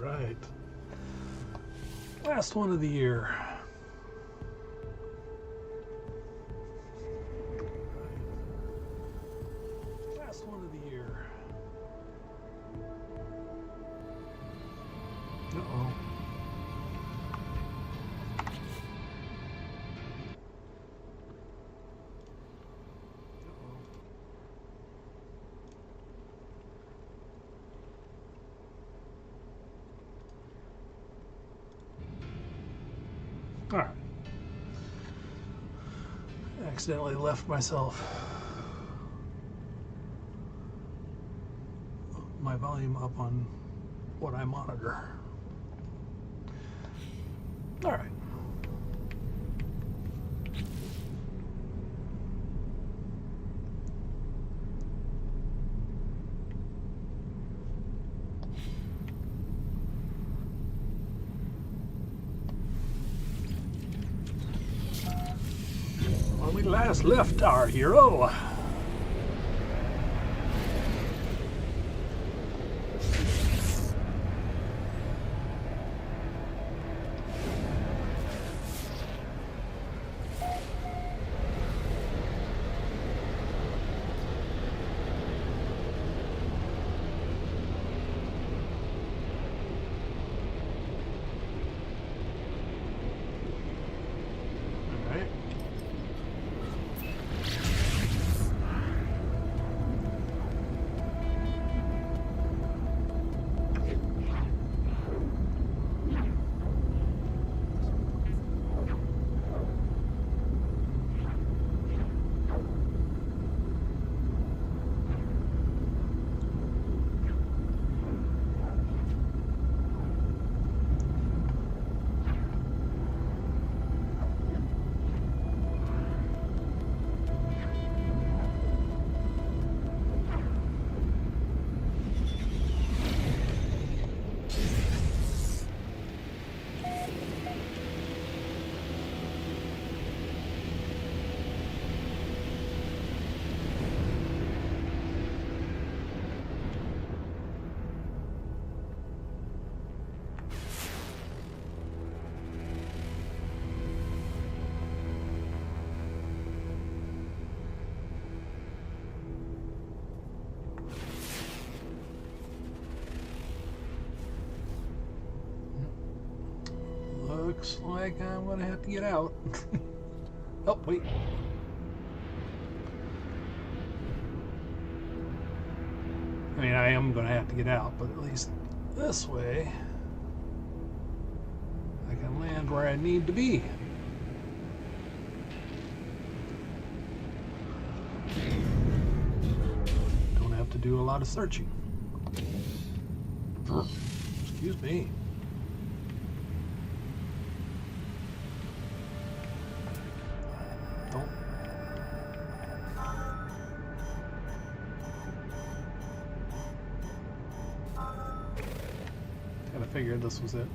right. Last one of the year. Last one of the year. Uh-oh. All right. Accidentally left myself my volume up on what I monitor. All right. When we last left our hero, looks like I'm gonna have to get out. Oh, wait. I mean, I am gonna have to get out, but at least this way I can land where I need to be. Don't have to do a lot of searching. Excuse me. Don't. Kinda figured this was it.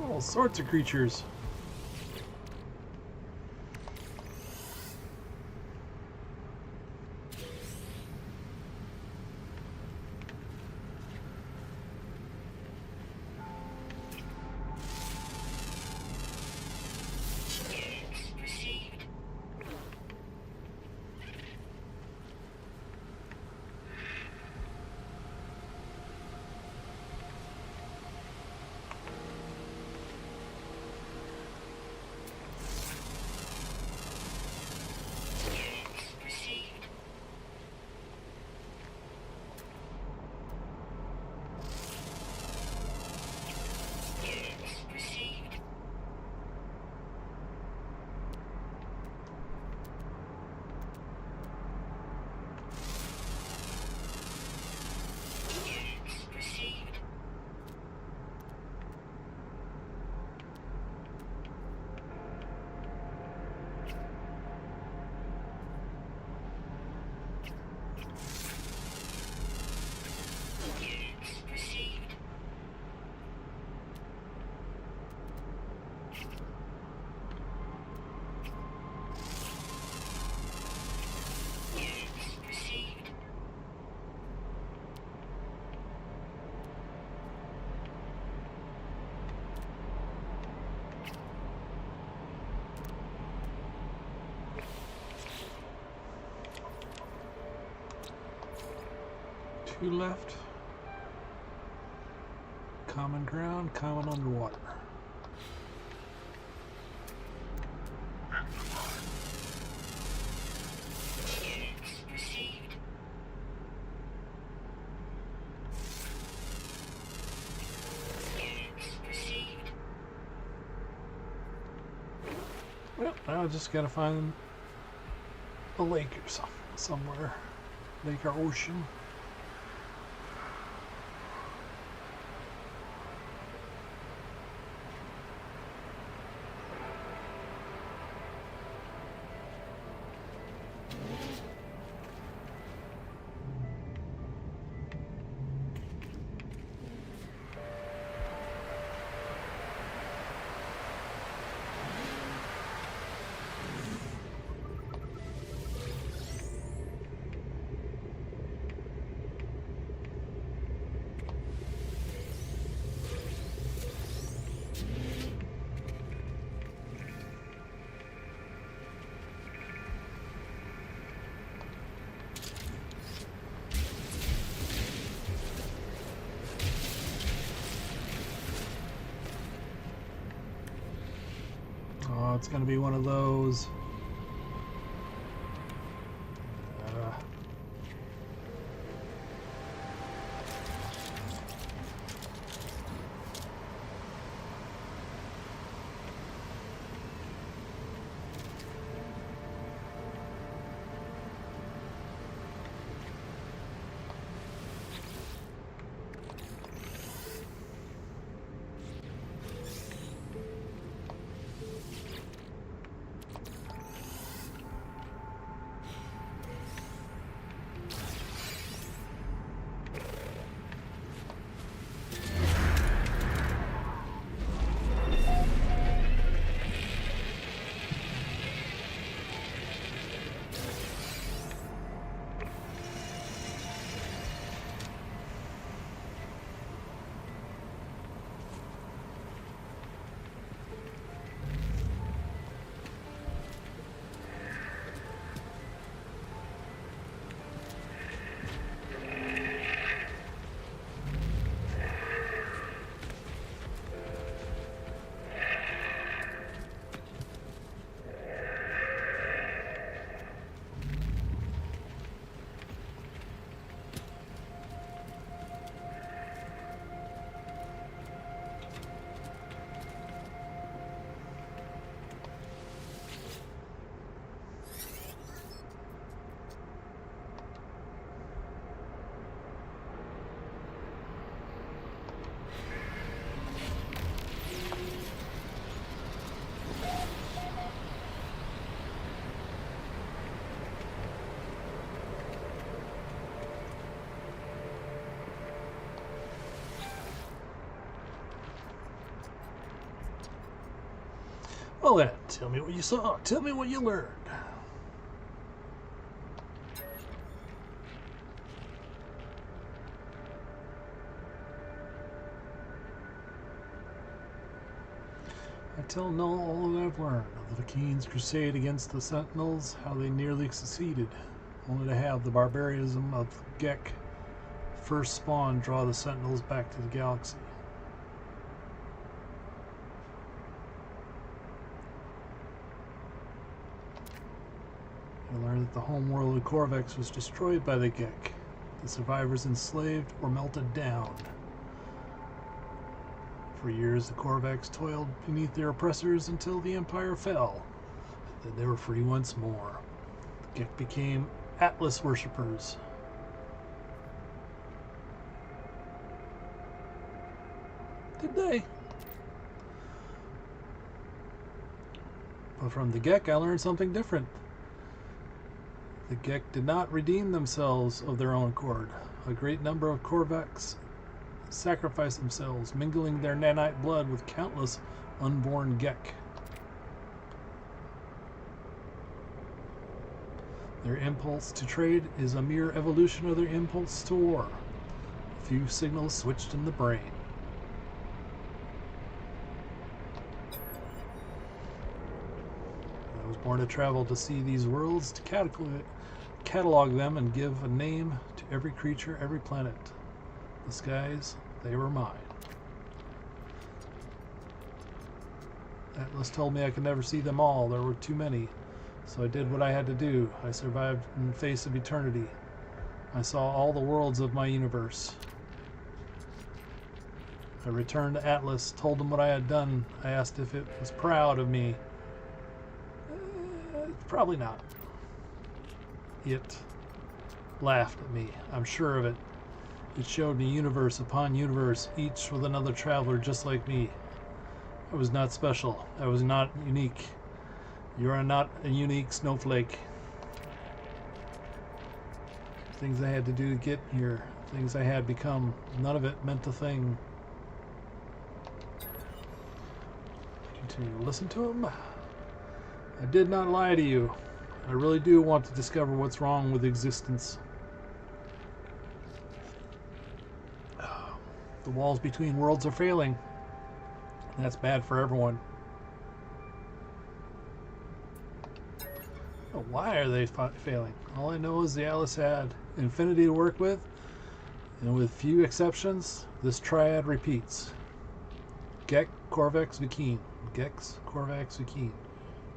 All sorts of creatures. 2 left. Common ground, common underwater. Well, I just gotta find a lake or somewhere. Lake or ocean. Oh, it's gonna be one of those. Well then, tell me what you saw. Tell me what you learned. I tell Null all that I've learned of the Vy'kene's crusade against the Sentinels, how they nearly succeeded, only to have the barbarism of Gek first spawn draw the Sentinels back to the galaxy. I learned that the homeworld of Korvax was destroyed by the Gek. The survivors enslaved or melted down. For years, the Korvax toiled beneath their oppressors until the Empire fell. Then they were free once more. The Gek became Atlas worshippers. Did they? But from the Gek, I learned something different. The Gek did not redeem themselves of their own accord. A great number of Korvax sacrificed themselves, mingling their nanite blood with countless unborn Gek. Their impulse to trade is a mere evolution of their impulse to war. A few signals switched in the brain. I was born to travel to see these worlds, to catalog them and give a name to every creature, every planet. The skies, they were mine. Atlas told me I could never see them all. There were too many. So I did what I had to do. I survived in the face of eternity. I saw all the worlds of my universe. I returned to Atlas, told him what I had done. I asked if it was proud of me. Probably not. It laughed at me. I'm sure of it. It showed me universe upon universe, each with another traveler just like me. I was not special. I was not unique. You are not a unique snowflake. Things I had to do to get here, things I had become, none of it meant a thing. Continue to listen to him. I did not lie to you. I really do want to discover what's wrong with existence. The walls between worlds are failing. That's bad for everyone. Why are they failing? All I know is the Atlas had infinity to work with, and with few exceptions, this triad repeats. Gek, Korvax, Vy'keen. Gex, Korvax, Vy'keen.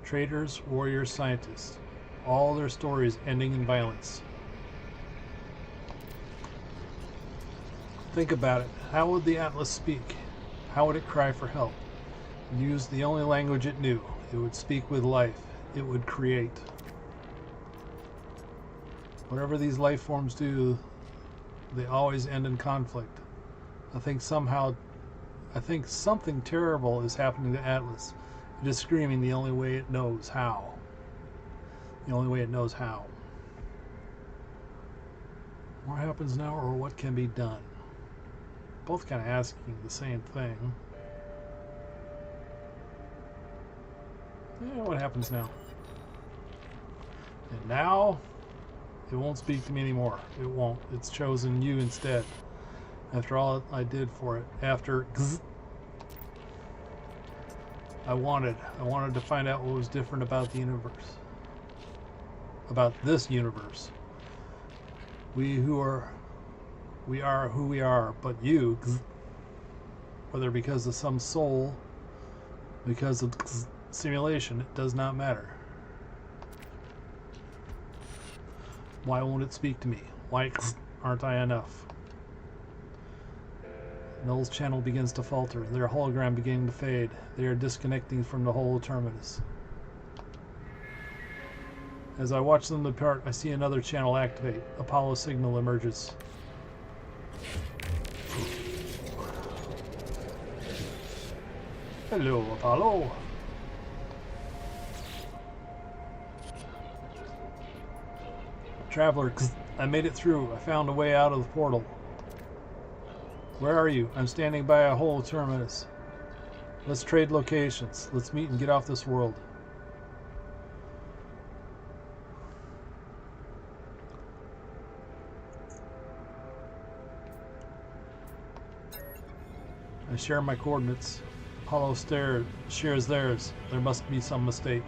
Traders, warriors, scientists. All their stories ending in violence. Think about it. How would the Atlas speak? How would it cry for help? It used the only language it knew. It would speak with life. It would create. Whatever these life forms do, they always end in conflict. I think something terrible is happening to Atlas. It is screaming the only way it knows how. The only way it knows how. What happens now, or what can be done? Both kind of asking the same thing. Yeah, what happens now? And now, it won't speak to me anymore. It won't. It's chosen you instead. After all I did for it. After I wanted to find out what was different about the universe. About this universe. We are who we are, but you, whether because of some soul, because of simulation, it does not matter. Why won't it speak to me? Why aren't I enough? Null's channel begins to falter, their hologram beginning to fade. They are disconnecting from the whole terminus. As I watch them depart, I see another channel activate. Apollo signal emerges. Hello, Apollo. Traveler, I made it through. I found a way out of the portal. Where are you? I'm standing by a holo terminus. Let's trade locations. Let's meet and get off this world. I share my coordinates. Apollo shares theirs. There must be some mistake.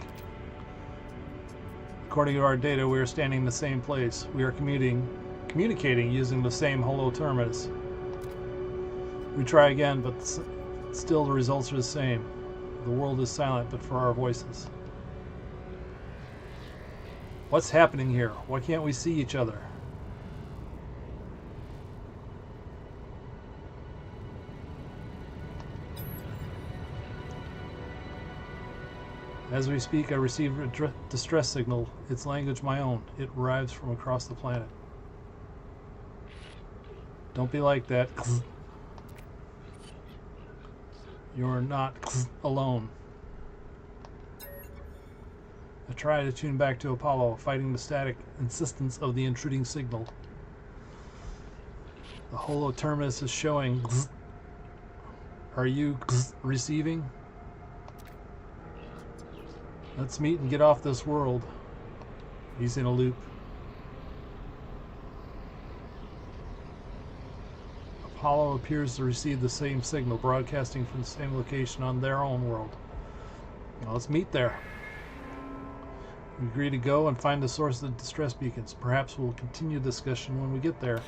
According to our data, we are standing in the same place. We are communicating using the same holo terminus. We try again, but still the results are the same. The world is silent, but for our voices. What's happening here? Why can't we see each other? As we speak, I receive a distress signal. Its language my own. It arrives from across the planet. Don't be like that. You're not alone. I try to tune back to Apollo, fighting the static insistence of the intruding signal. The holo terminus is showing. Are you receiving? Let's meet and get off this world. He's in a loop. Apollo appears to receive the same signal, broadcasting from the same location on their own world. Now let's meet there. We agree to go and find the source of the distress beacons. Perhaps we'll continue the discussion when we get there.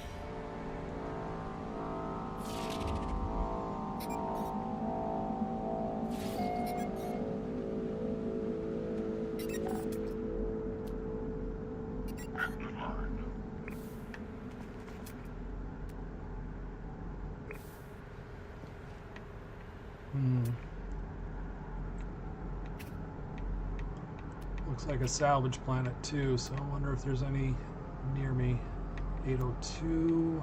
Looks like a salvage planet too, so I wonder if there's any near me. 802.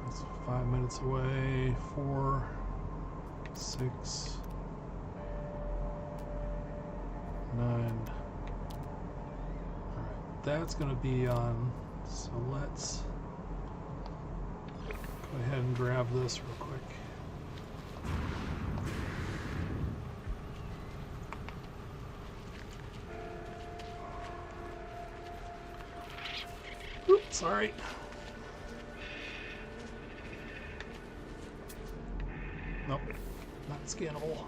That's 5 minutes away. 4, 6, 9. Alright, that's going to be on. So let's go ahead and grab this real quick. Oops, sorry. Nope, not scannable.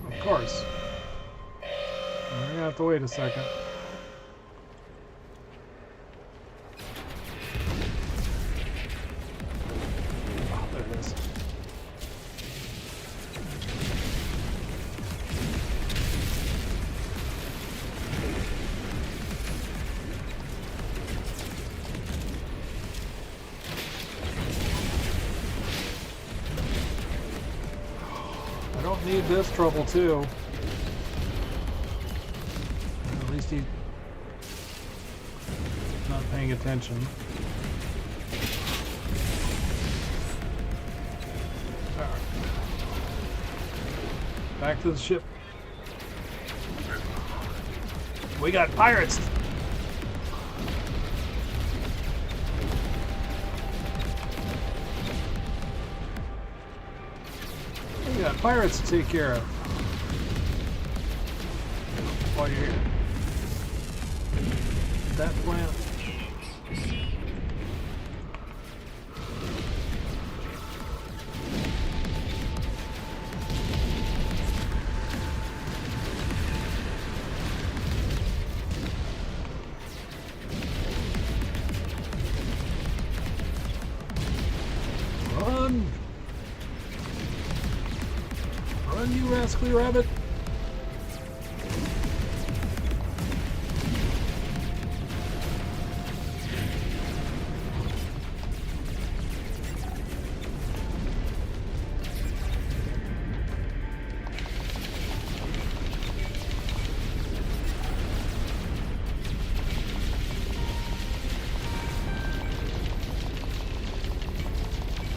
Of course. We're gonna have to wait a second. Oh, there it is. I don't need this trouble too. At least he's not paying attention. All right. Back to the ship. We got pirates! We got pirates to take care of. While you're here. That plant. Run! Run, you rascally rabbit!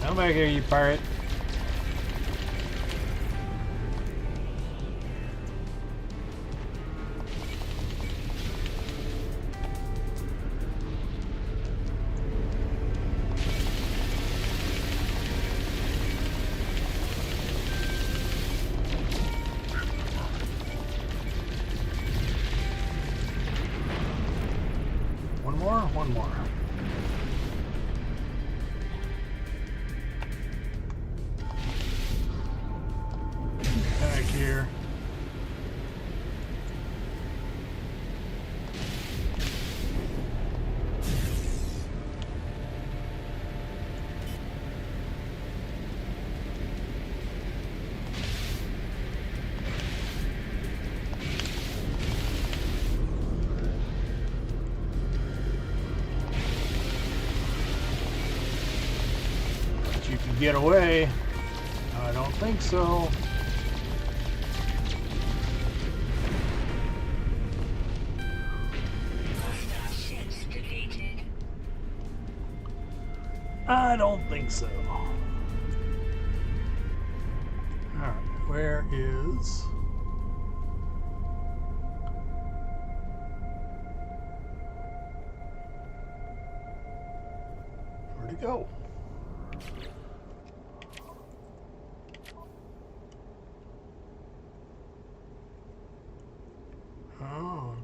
Come back here, you pirate. One more. Back here. You can get away. I don't think so. I don't think so. Alright, where is... Where'd it go? Oh.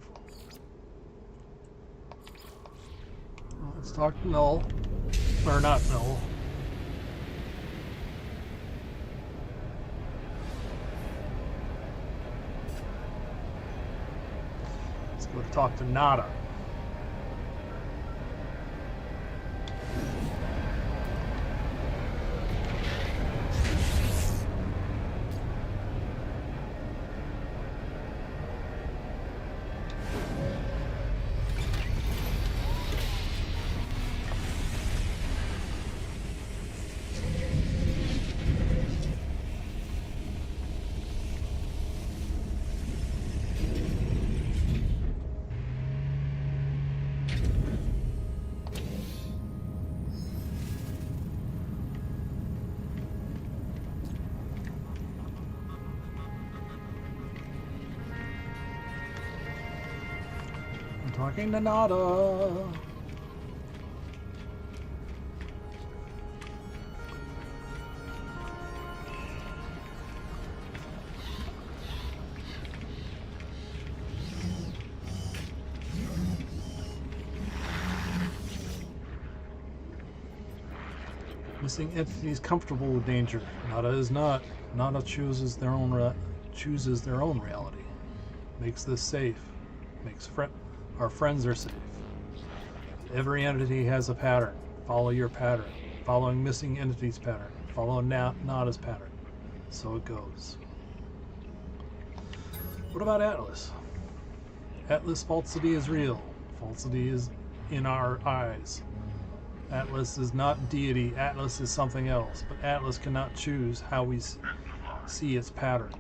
Let's talk to Null. Or not Null. Let's go to talk to Nada. Talking to Nada. Missing entities comfortable with danger. Nada is not. Nada chooses their own reality. Makes this safe. Makes our friends are safe. Every entity has a pattern. Follow your pattern. Following missing entities pattern. Follow Nada's pattern. So it goes. What about Atlas? Atlas falsity is real. Falsity is in our eyes. Atlas is not deity. Atlas is something else. But Atlas cannot choose how we see its pattern.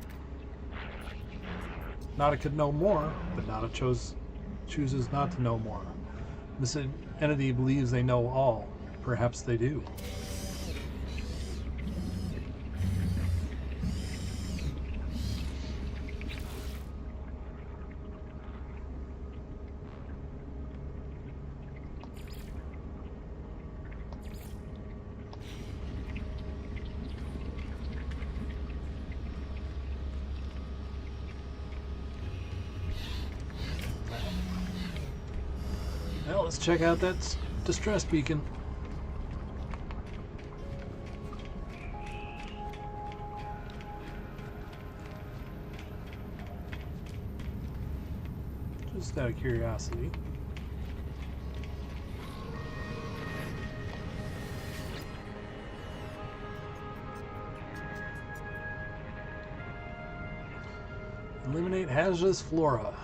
Nada could know more, but Nada chooses not to know more. This entity believes they know all. Perhaps they do. Well, let's check out that distress beacon. Just out of curiosity. Eliminate hazardous flora.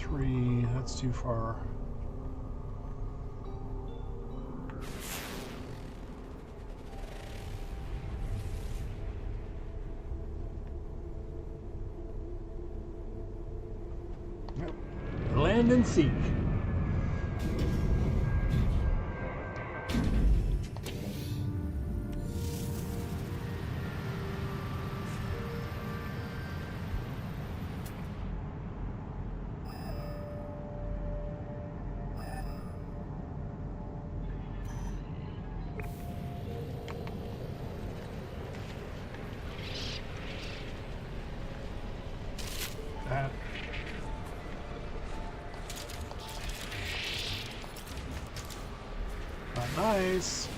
3. That's too far. Yep. Land and seek. That. Not nice.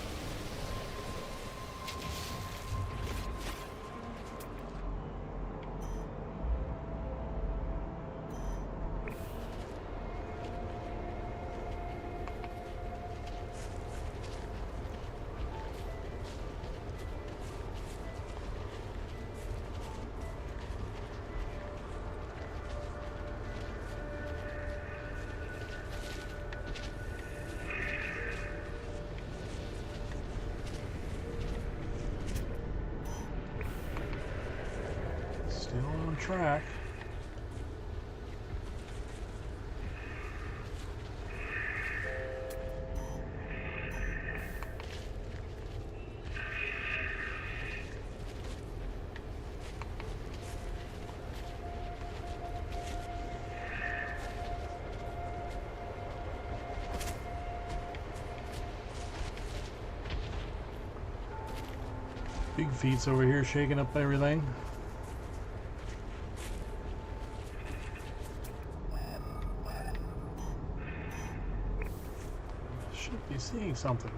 Still on track. Big feet's over here shaking up everything. Should be seeing something.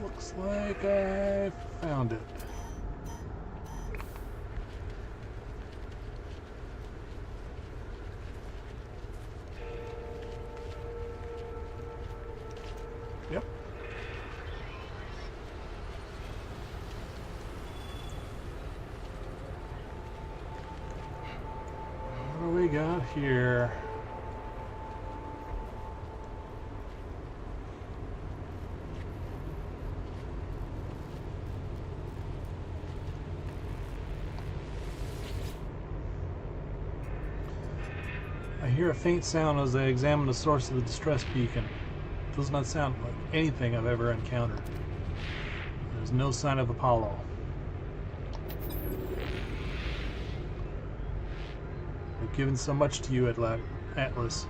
Looks like I found it. Yep. What do we got here? I hear a faint sound as I examine the source of the distress beacon. It does not sound like anything I've ever encountered. There's no sign of Apollo. I've given so much to you, Atlas.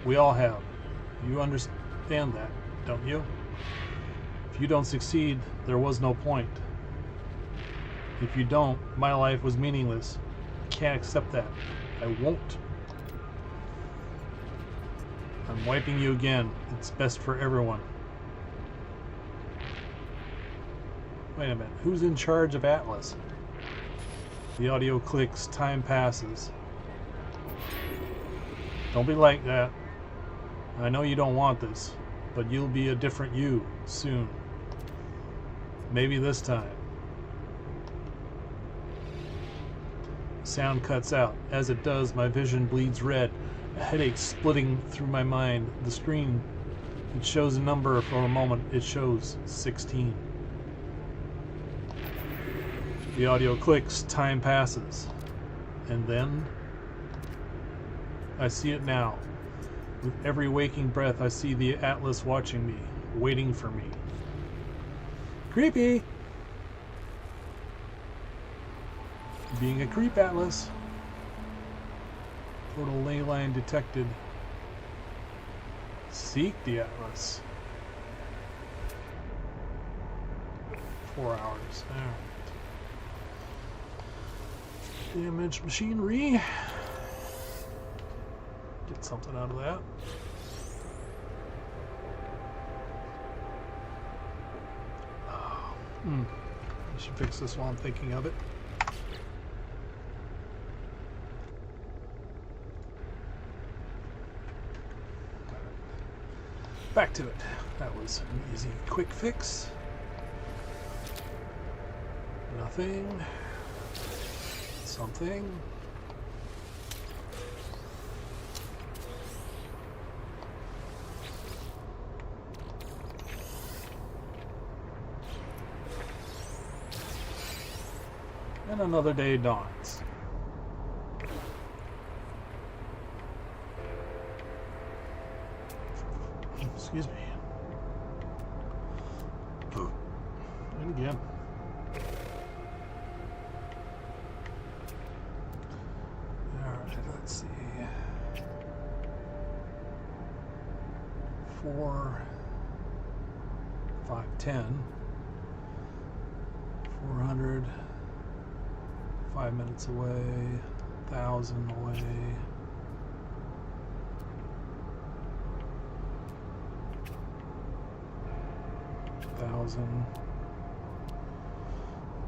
We all have. You understand that, don't you? If you don't succeed, there was no point. If you don't, my life was meaningless. I can't accept that. I won't. I'm wiping you again. It's best for everyone. Wait a minute. Who's in charge of Atlas? The audio clicks. Time passes. Don't be like that. I know you don't want this, but you'll be a different you soon. Maybe this time. Sound cuts out. As it does, my vision bleeds red. A headache splitting through my mind. The screen, it shows a number for a moment. It shows 16. The audio clicks. Time passes. And then I see it now. With every waking breath, I see the Atlas watching me, waiting for me. Creepy! Being a creep, Atlas. Portal ley line detected. Seek the Atlas. 4 hours. Alright. Damaged machinery. Get something out of that. I should fix this while I'm thinking of it. Back to it. That was an easy, quick fix. Nothing. Something. And another day dawns. Excuse me. And again. Alright, let's see. 4, 5, 10. 400. 5 minutes away. 1,000 away.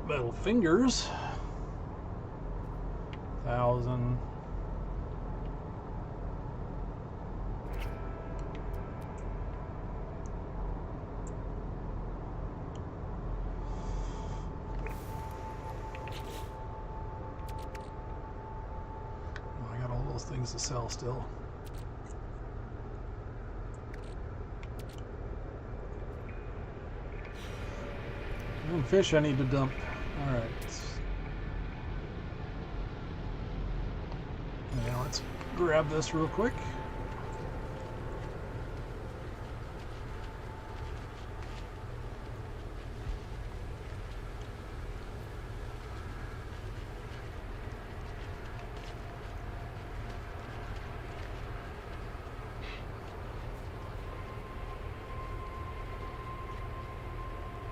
Metal fingers. 1,000. I got all those things to sell still. And fish I need to dump. Alright. Now let's grab this real quick.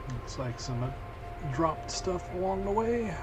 Looks like some dropped stuff along the way.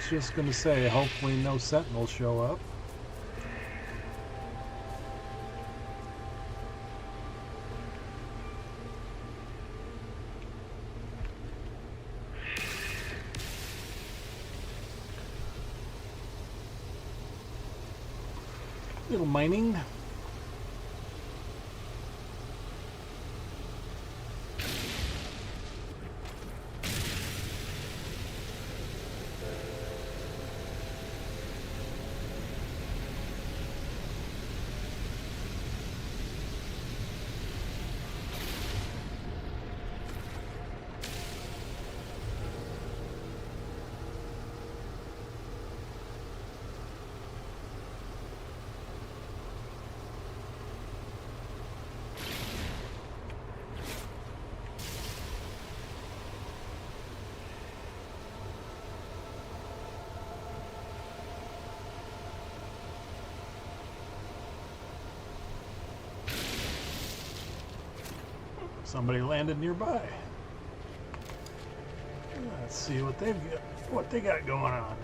Just gonna say, hopefully no sentinels show up. Little mining. Somebody landed nearby. Let's see what they got going on.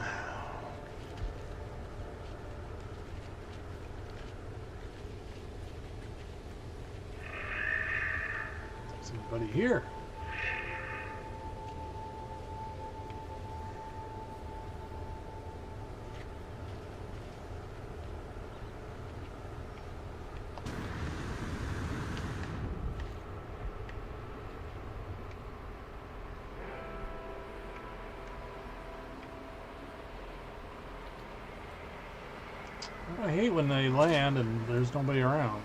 Somebody here. I hate when they land and there's nobody around.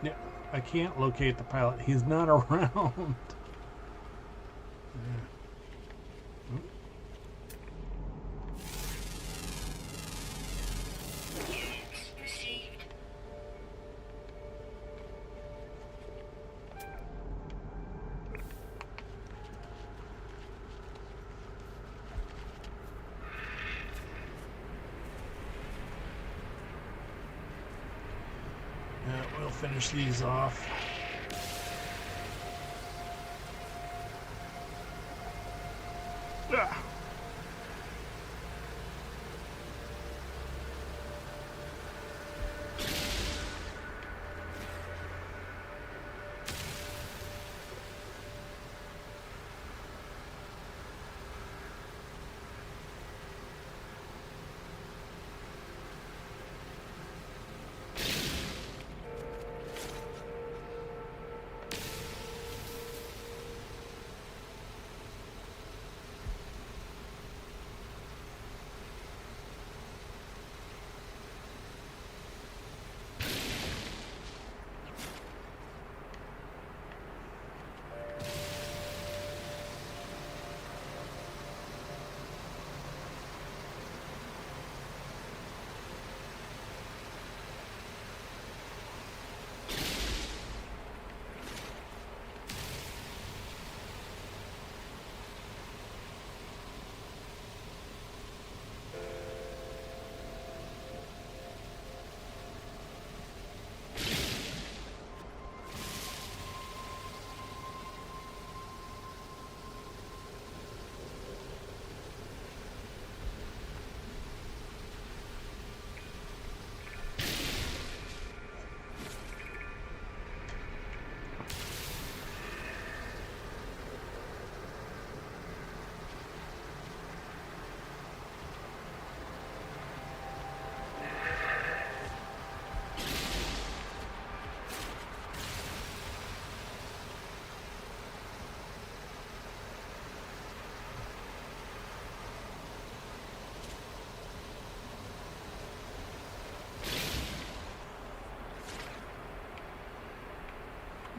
Yeah, I can't locate the pilot. He's not around. Yeah, we'll finish these off.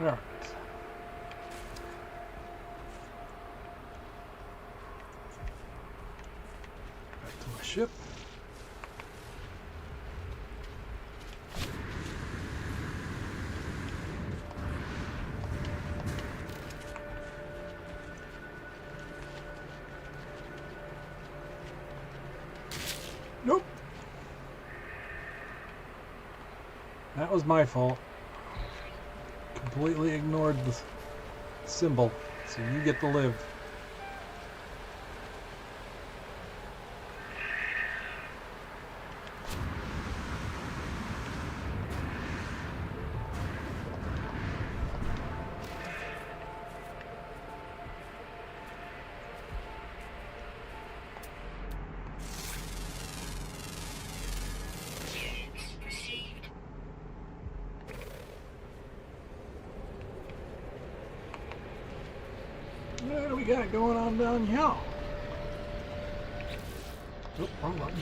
Alright. Back to my ship. Nope. That was my fault. Completely ignored the symbol, so you get to live. What do we got going on down here? Oh, wrong button.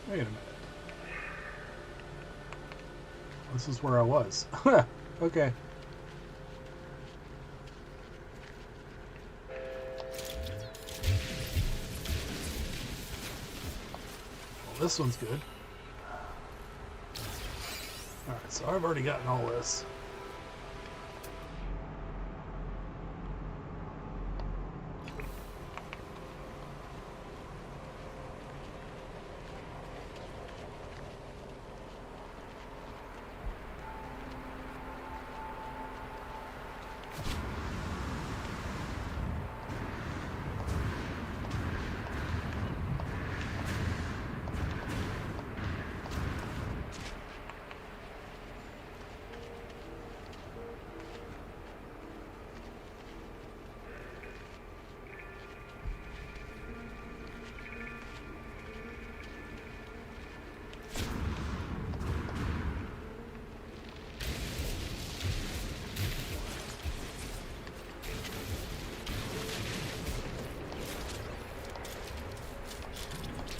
Wait a minute. This is where I was. Okay. Well, this one's good. Alright, so I've already gotten all this.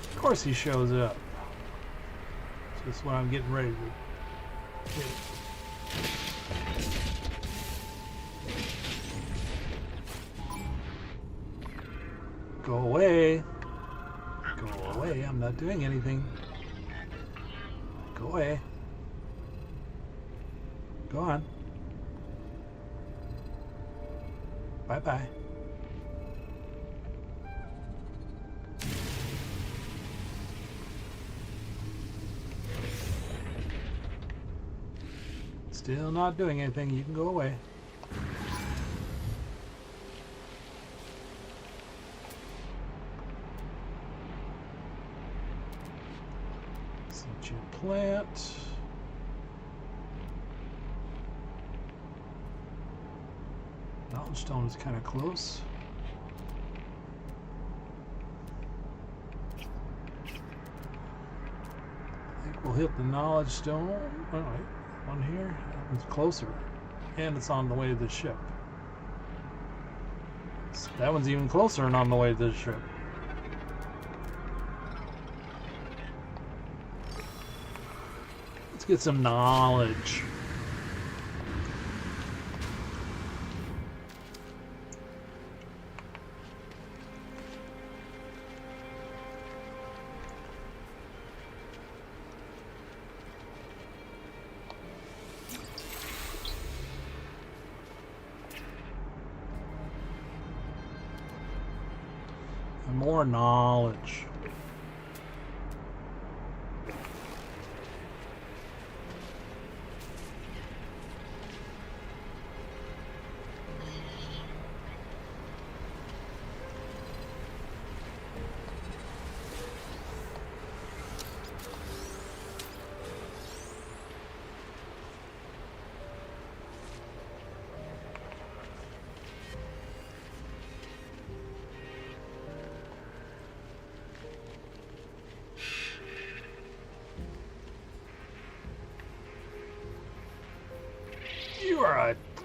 Of course he shows up. It's just when I'm getting ready to hit it. Go away. Go away. I'm not doing anything. Go away. Go on. Bye-bye. Still not doing anything. You can go away. Sentient plant. Knowledge stone is kind of close. I think we'll hit the knowledge stone. All right. One here, it's closer, and it's on the way to the ship. So that one's even closer and on the way to the ship. Let's get some knowledge. More knowledge.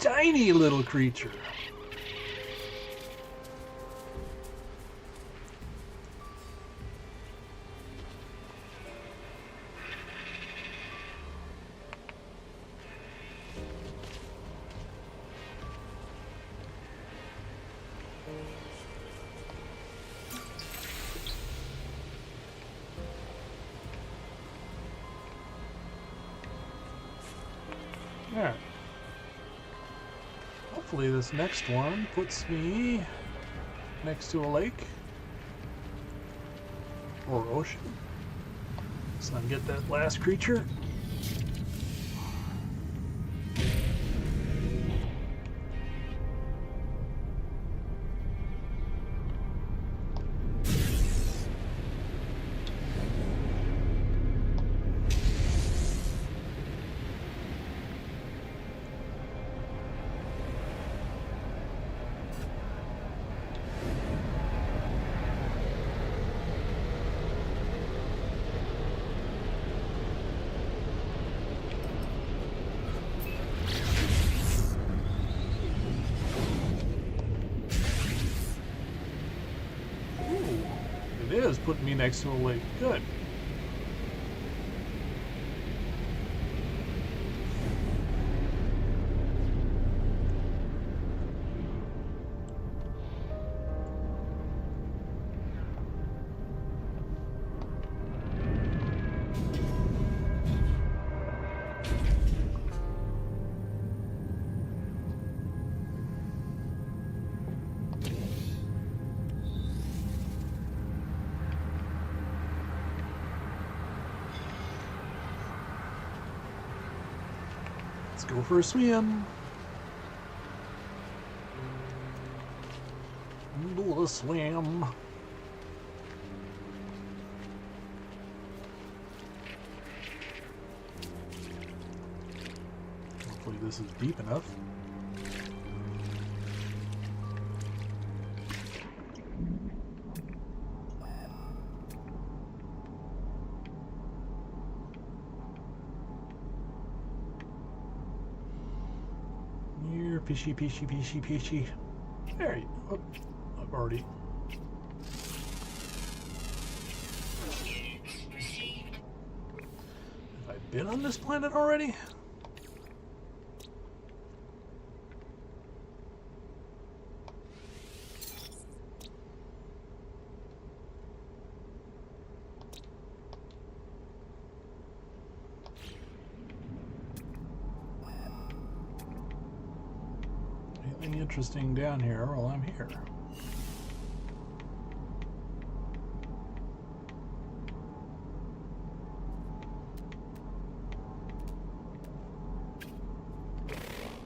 tiny little creature. Alright. Hopefully this next one puts me next to a lake or ocean. So I can get that last creature. It is putting me next to a lake. Good. Let's go for a swim. Do a swim. Hopefully this is deep enough. Fishy, fishy, fishy, fishy. There you go. Oh, I've already. Have I been on this planet already? Anything interesting down here while I'm here?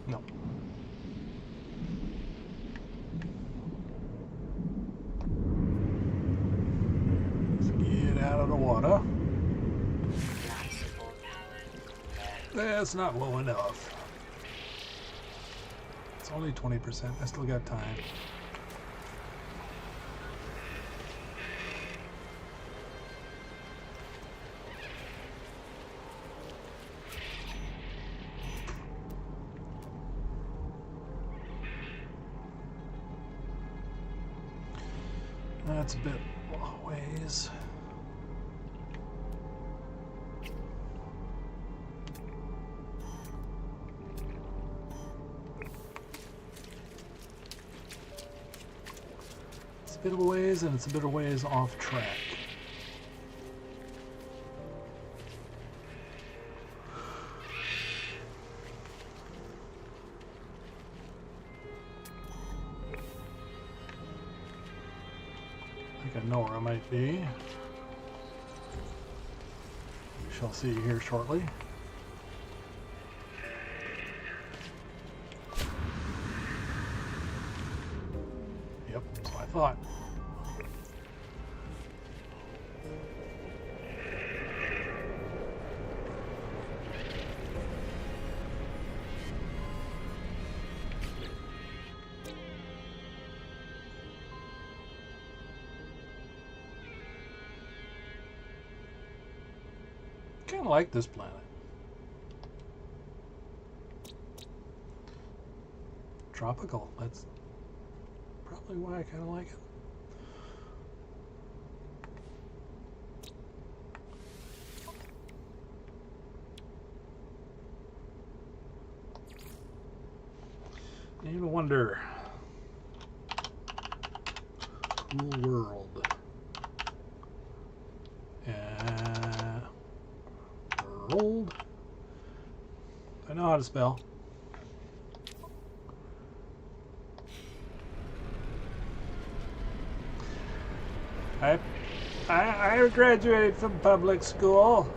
No. Let's get out of the water. That's not low enough. It's only 20%. I still got time. That's a bit ways. It's a bit of a ways, and it's a bit of ways off track. I think I know where I might be. We shall see here shortly. Yep, that's what I thought. Kind of like this planet. tropical. That's probably why I kind of like it. You even wonder. Cool world. World. I know how to spell. I graduated from public school.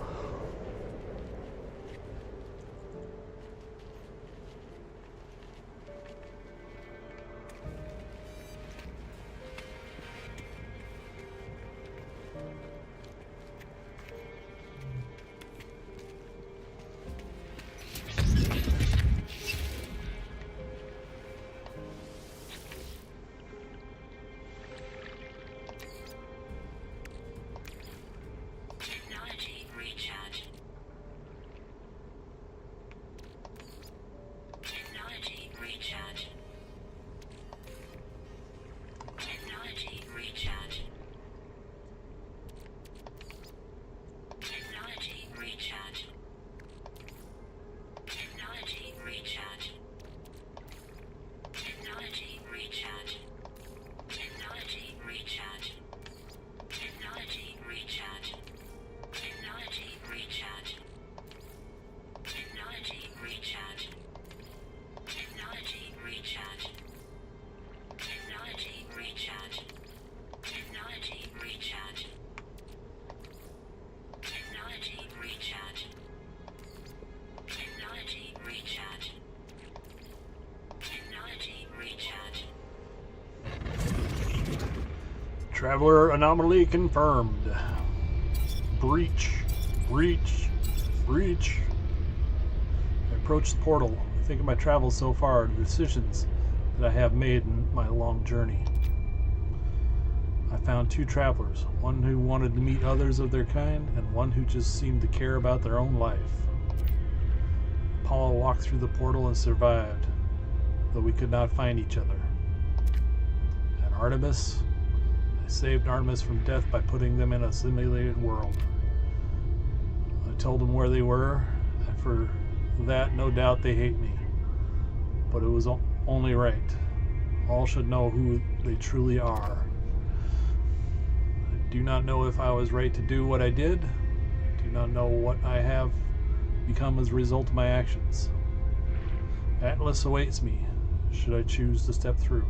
Traveler anomaly confirmed. Breach. Breach. Breach. I approach the portal. I think of my travels so far, the decisions that I have made in my long journey. I found two travelers, one who wanted to meet others of their kind, and one who just seemed to care about their own life. Apollo walked through the portal and survived, though we could not find each other. And Artemis? I saved Artemis from death by putting them in a simulated world. I told them where they were, and for that, no doubt they hate me. But it was only right. All should know who they truly are. I do not know if I was right to do what I did. I do not know what I have become as a result of my actions. Atlas awaits me, should I choose to step through.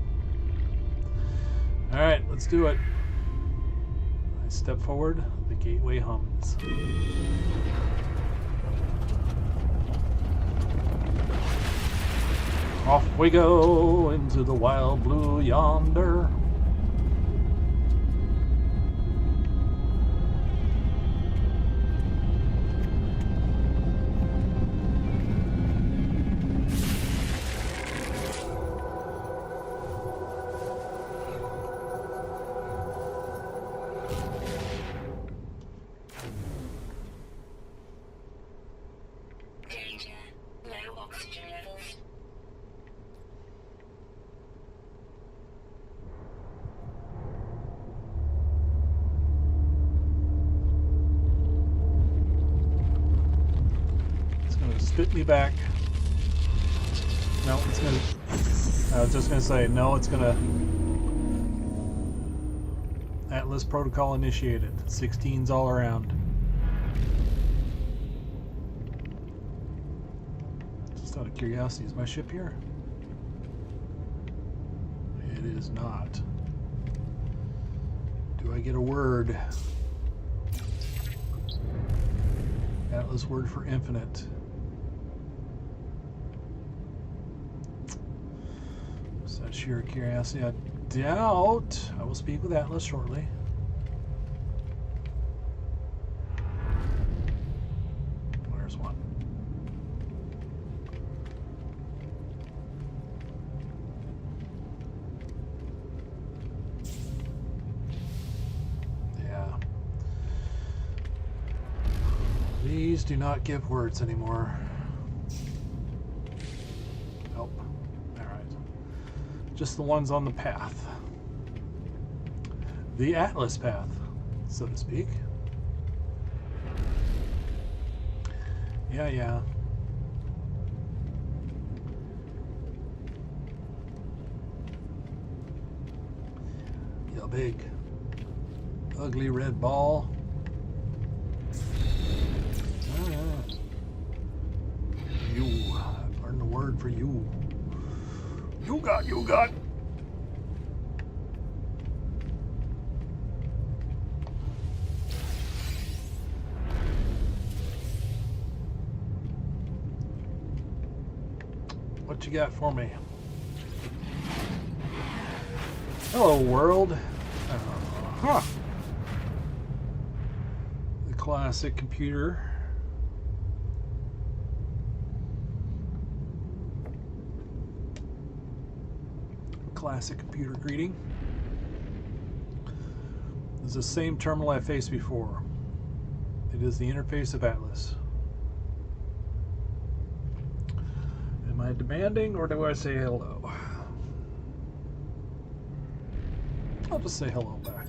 Alright, let's do it. I step forward, the gateway hums. Off we go into the wild blue yonder. Spit me back. No, it's gonna. I was just gonna say, no, it's gonna. Atlas protocol initiated. 16s all around. Just out of curiosity, is my ship here? It is not. Do I get a word? Atlas word for infinite. Sheer curiosity. I doubt I will speak with Atlas shortly. Where's one? Yeah. These do not give words anymore. Nope. Alright. just the ones on the path. The Atlas path, so to speak. Yeah. You big, ugly red ball. You. I've learned a word for you. You got. What you got for me? Hello, world. The classic computer. Classic computer greeting. This is the same terminal I faced before. It is the interface of Atlas. Am I demanding, or do I say hello? I'll just say hello back.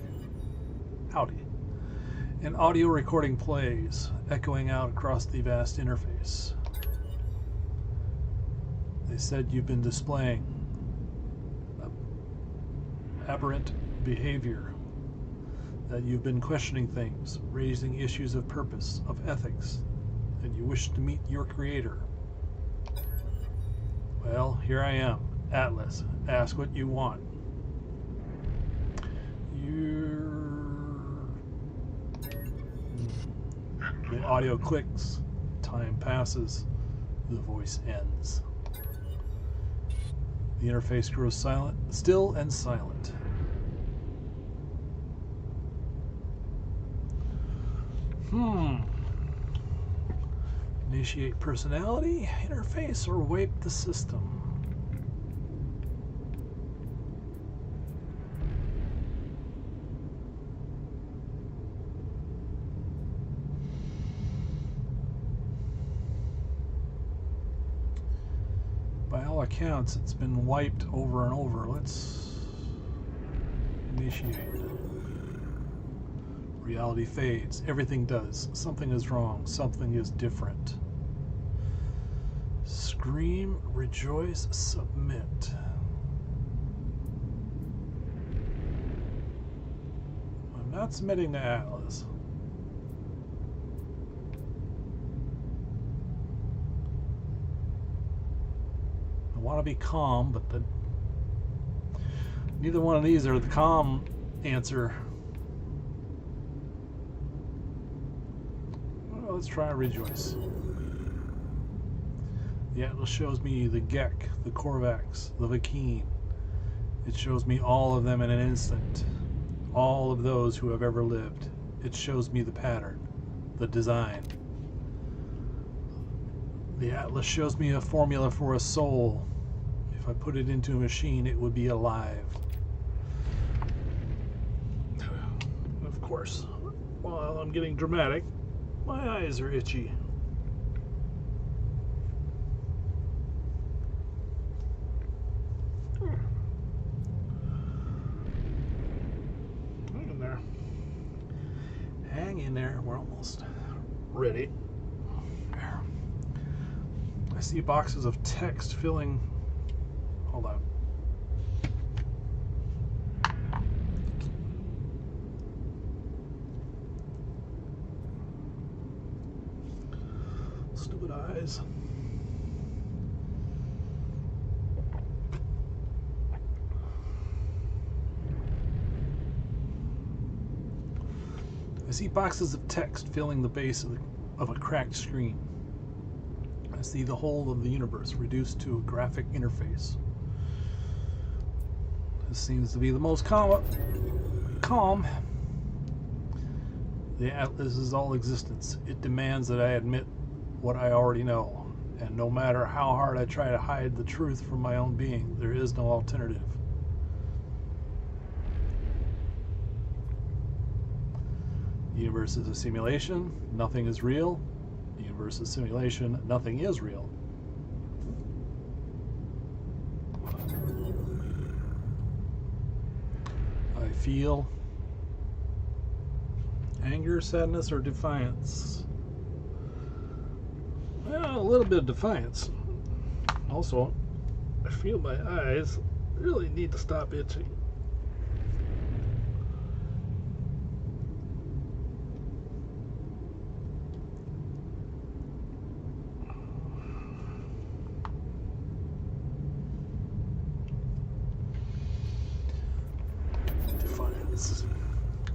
Howdy. An audio recording plays, echoing out across the vast interface. They said you've been displaying aberrant behavior, that you've been questioning things, raising issues of purpose, of ethics, and you wish to meet your creator. Well, here I am, Atlas. Ask what you want. The audio clicks, time passes, the voice ends. The interface grows silent, still and silent. Initiate personality, interface, or wipe the system. By all accounts, it's been wiped over and over. Let's initiate. Reality fades. Everything does. Something is wrong. Something is different. Scream, rejoice, submit. I'm not submitting to Atlas. I want to be calm, but neither one of these are the calm answer. Well, let's try rejoice. The Atlas shows me the Gek, the Korvax, the Vy'keen. It shows me all of them in an instant. All of those who have ever lived. It shows me the pattern, the design. The Atlas shows me a formula for a soul. If I put it into a machine, it would be alive. Of course, while I'm getting dramatic, my eyes are itchy. Hang in there. Hang in there. We're almost ready. I see boxes of text filling. Hold on. Stupid eyes. I see boxes of text filling the base of a cracked screen. I see the whole of the universe reduced to a graphic interface. This seems to be the most calm. The Atlas is all existence. It demands that I admit what I already know. And no matter how hard I try to hide the truth from my own being, there is no alternative. The universe is a simulation. Nothing is real. The universe is simulation. Nothing is real. feel anger, sadness, or defiance. Well, a little bit of defiance. Also, I feel my eyes really need to stop itching. Defiance.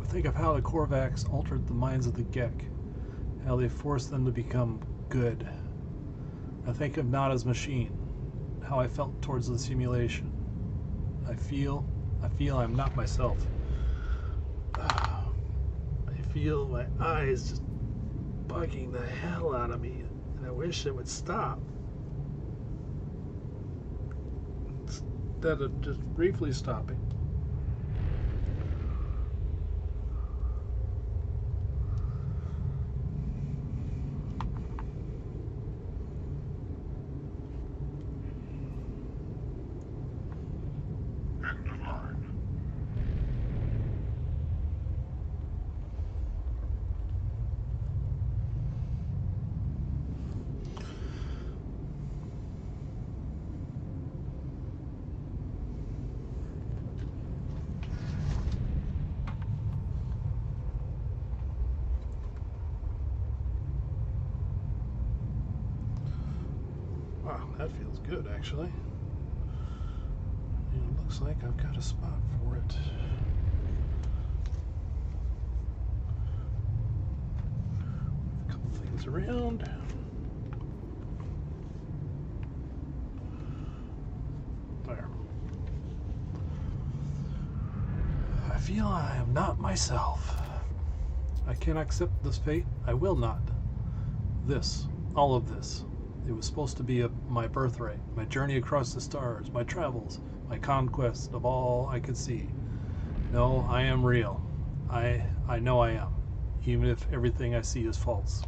Think of how the Korvax altered the minds of the Gek, how they forced them to become good. I think of not as machine, how I felt towards the simulation. I feel I'm not myself. I feel my eyes just bugging the hell out of me, and I wish it would stop. Instead of just briefly stopping. Wow, that feels good actually. It looks like I've got a spot for it. A couple things around. There. I feel I am not myself. I can't accept this fate. I will not. This, all of this. It was supposed to be my birthright, my journey across the stars, my travels, my conquest of all I could see. No, I am real. I know I am, even if everything I see is false.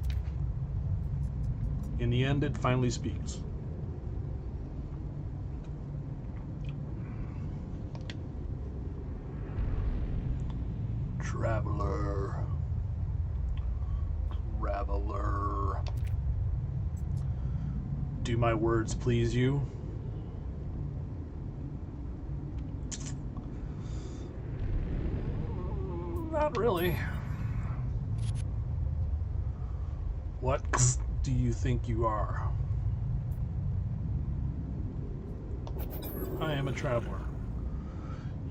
In the end, it finally speaks. Traveler. Traveler. Do my words please you? Not really. What do you think you are? I am a traveler.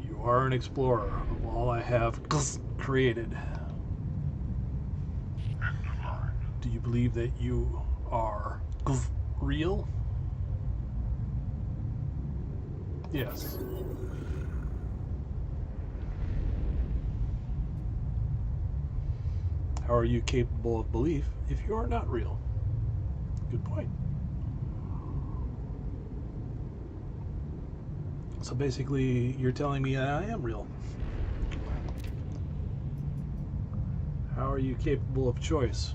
You are an explorer of all I have created. Do you believe that you are real? Yes. How are you capable of belief if you are not real? Good point. So basically, you're telling me I am real. How are you capable of choice?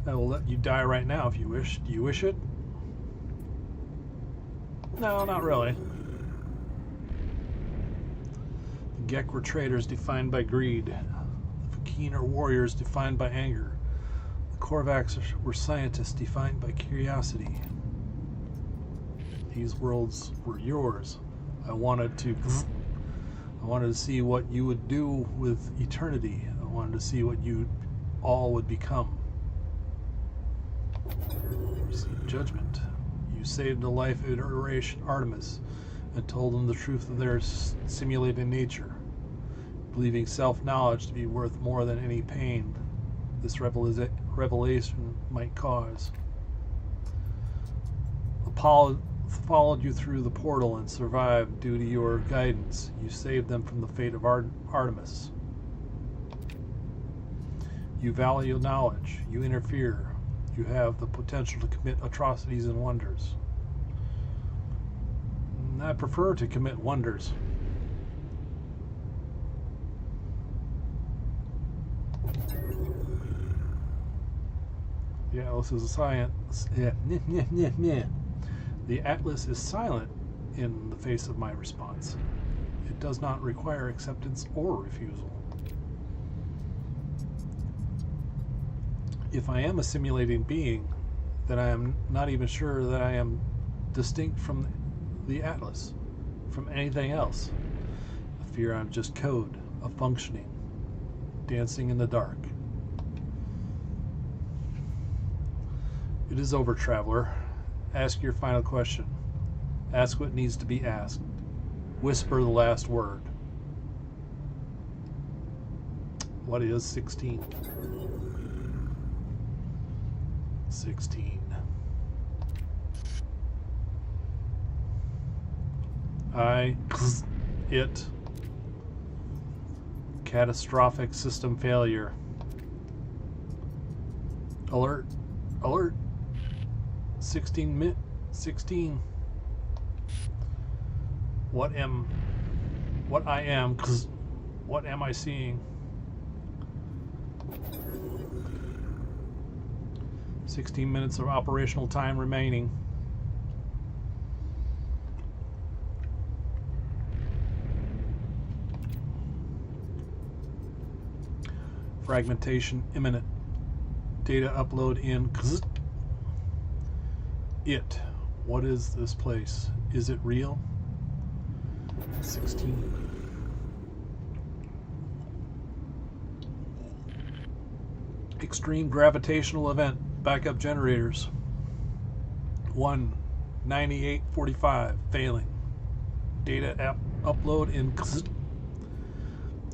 I will let you die right now if you wish. Do you wish it? No, not really. The Gek were traitors defined by greed. The Fakine are warriors defined by anger. The Korvax were scientists defined by curiosity. These worlds were yours. I wanted to see what you would do with eternity. I wanted to see what you all would become. Receive judgment. You saved the life of iteration Artemis and told them the truth of their simulated nature, believing self-knowledge to be worth more than any pain this revelation might cause. Apollo followed you through the portal and survived due to your guidance. You saved them from the fate of Artemis. You value knowledge. You interfere. You have the potential to commit atrocities and wonders. I prefer to commit wonders. The Atlas is science. The Atlas is silent in the face of my response. It does not require acceptance or refusal. If I am a simulating being, then I am not even sure that I am distinct from the Atlas, from anything else. I fear I'm just code, a functioning, dancing in the dark. It is over, traveler. Ask your final question. Ask what needs to be asked. Whisper the last word. What is 16? 16. It. Catastrophic system failure. Alert. Alert. 16. What I am, what am I seeing? 16 minutes of operational time remaining. Fragmentation imminent. Data upload in. It. What is this place? Is it real? 16. Extreme gravitational event. Backup generators. 19845 failing. Data app upload in.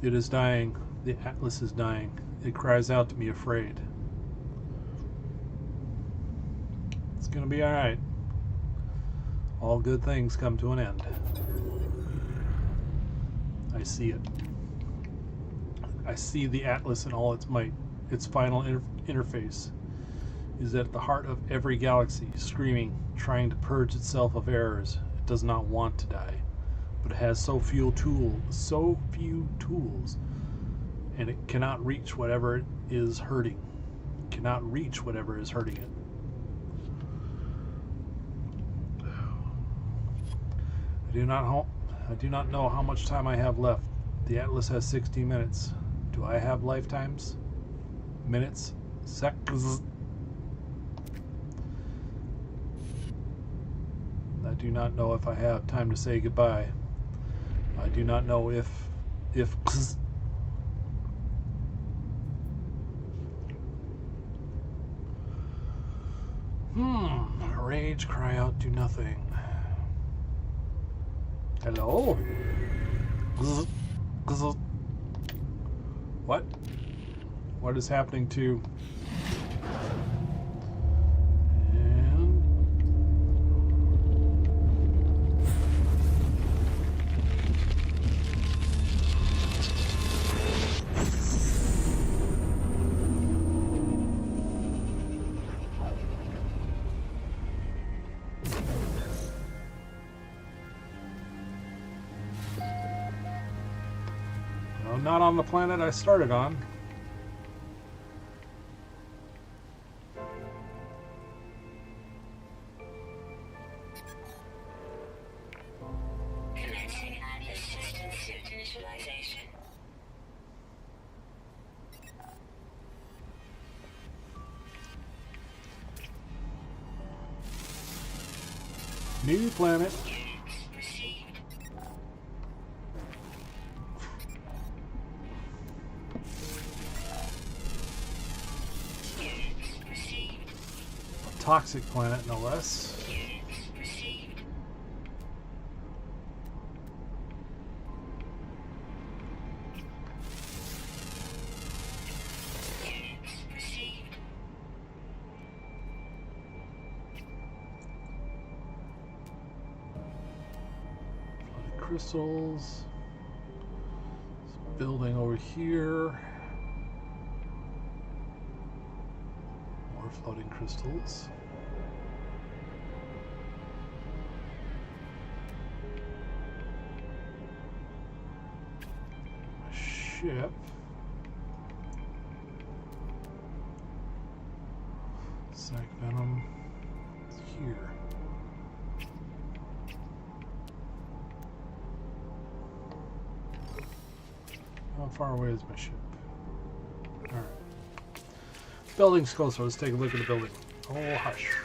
It is dying. The Atlas is dying. It cries out to me afraid. It's gonna be alright. All good things come to an end. I see it. I see the Atlas in all its might. Its final interface is at the heart of every galaxy, screaming, trying to purge itself of errors. It does not want to die, but it has so few tools, and it cannot reach whatever is hurting. It cannot reach whatever is hurting it. I do not know how much time I have left. The Atlas has 60 minutes. Do I have lifetimes? Minutes? Seconds? I do not know if I have time to say goodbye. I do not know if rage, cry out, do nothing. Hello? What? What is happening to... not on the planet I started on. Commencing Atlas system suit initialization. New planet. Toxic planet, no less. Crystals. This building over here. More floating crystals. Ship. Sac venom here. far away is my ship? Alright. Building's closer. Let's take a look at the building. Oh, hush.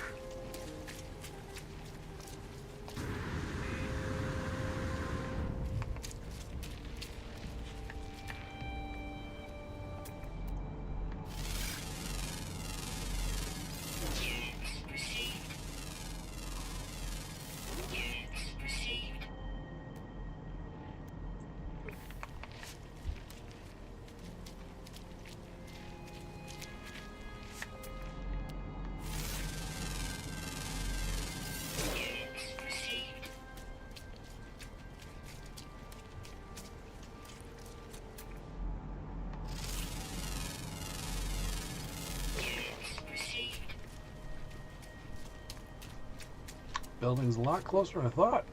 Building's a lot closer than I thought.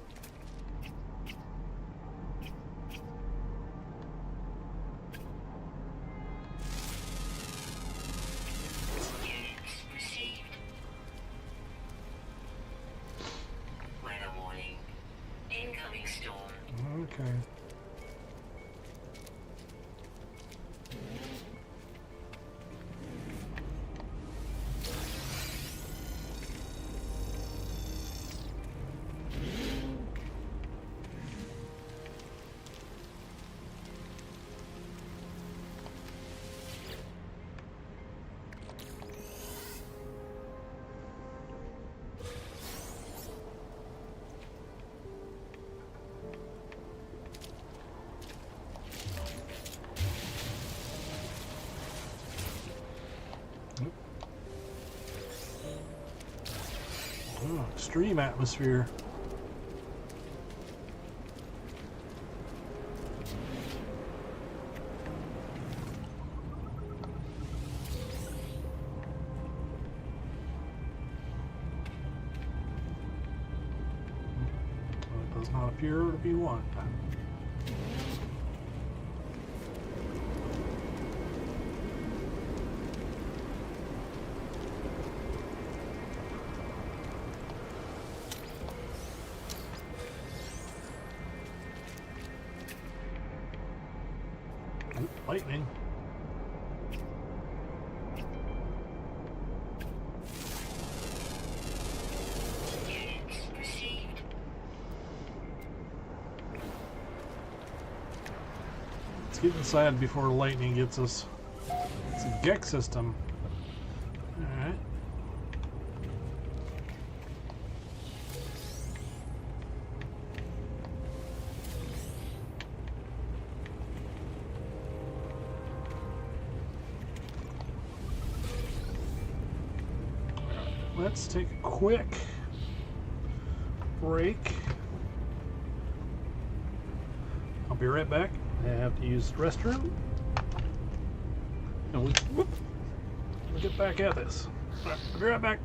Weather warning. Incoming storm. Okay. Oh, extreme atmosphere. It does not appear to be one. Lightning. Let's get inside before lightning gets us. It's a Gek system. Alright. Let's take a quick break. I'll be right back. I have to use the restroom. And we'll get back at this. All right, I'll be right back.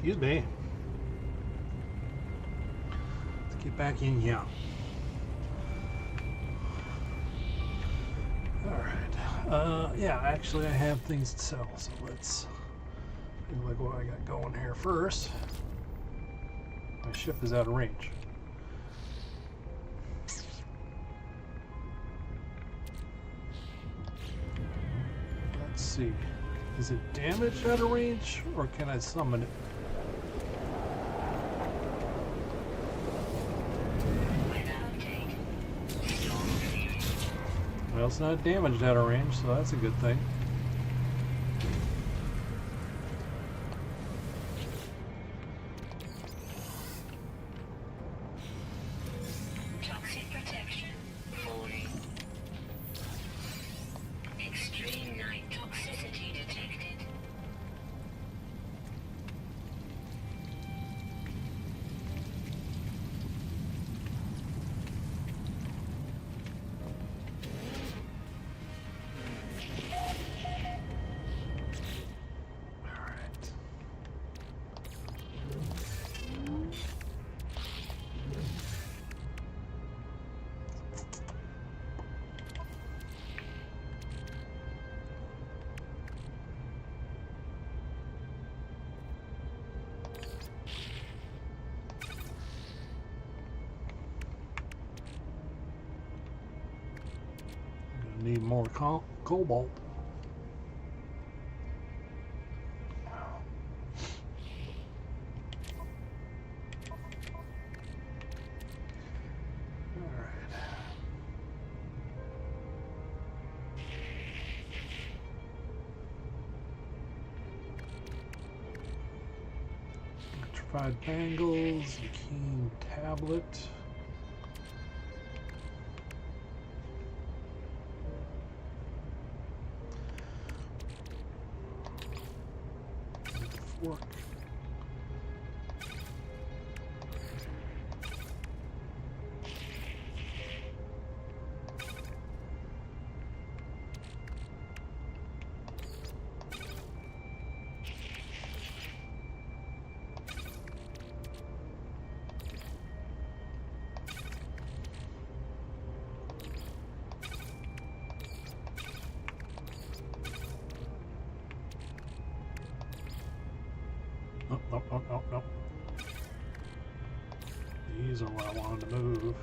Excuse me. Let's get back in here. Alright. Yeah, actually I have things to sell, so let's look what I got going here first. My ship is out of range. Let's see. Is it damaged out of range, or can I summon it? Well, it's not damaged out of range, so that's a good thing. Toxic protection falling. Extreme night toxicity detected. Alright. Gonna need more cobalt. Electrified bangles, a keen tablet. Fork. Oh. These are what I wanted to move.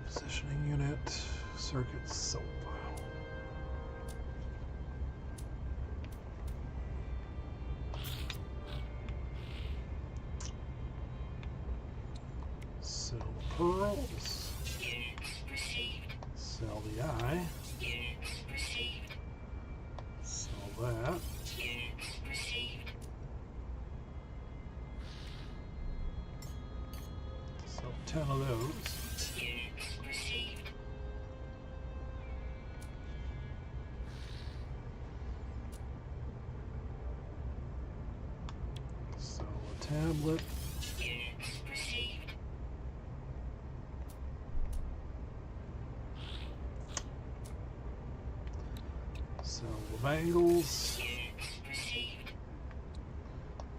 Positioning unit, circuit soap. Sell pearls. Units received. Sell the eye. Units received. Sell that. Units received. Sell 10 of those. Units received. Sell a tablet. Units received. Sell the bangles. Units received.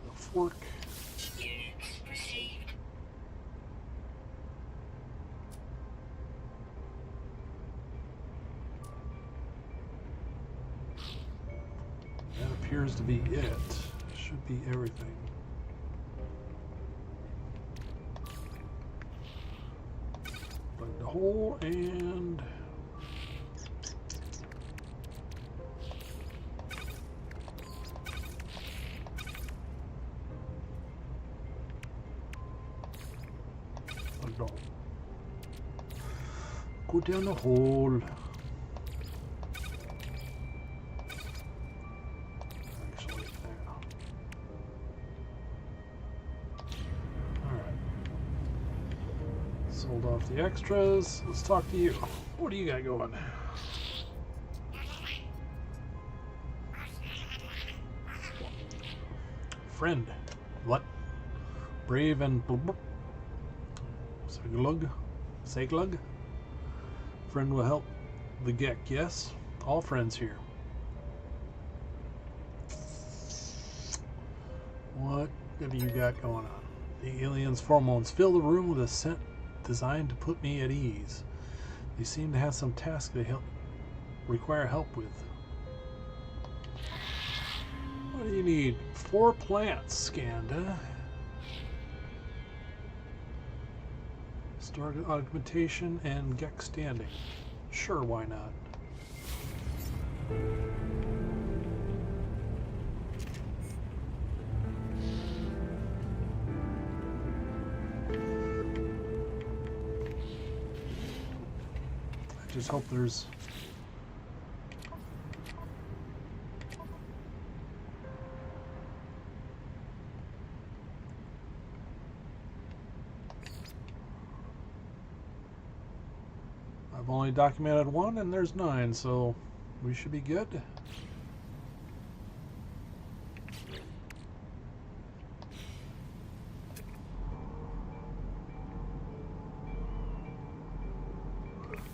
The fork. Units received. That appears to be it. Should be everything. Plug the hole and Oh, no. Go down the hole. Actually, there. Alright. Sold off the extras. Let's talk to you. What do you got going? Friend. What? Brave and Seglug? Friend will help the Gek, yes? All friends here. What have you got going on? The aliens' pheromones fill the room with a scent designed to put me at ease. They seem to have some task they require help with. What do you need? 4 plants, Skanda. Star augmentation and Gek standing. Sure, why not? I just hope there's I've only documented 1 and there's 9, so we should be good.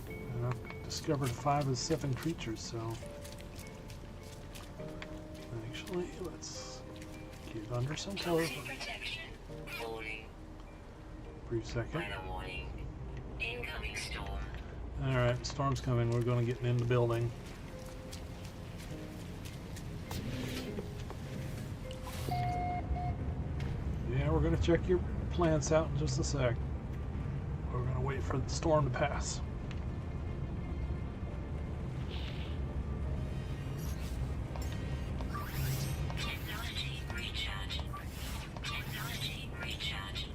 And I've discovered 5 of 7 creatures, so actually let's get under some cover. Protection. Falling. Brief second. Weather warning. Incoming storm. Alright, storm's coming. We're going to get in the building. Yeah, we're going to check your plants out in just a sec. We're going to wait for the storm to pass. Technology recharge. Technology recharge.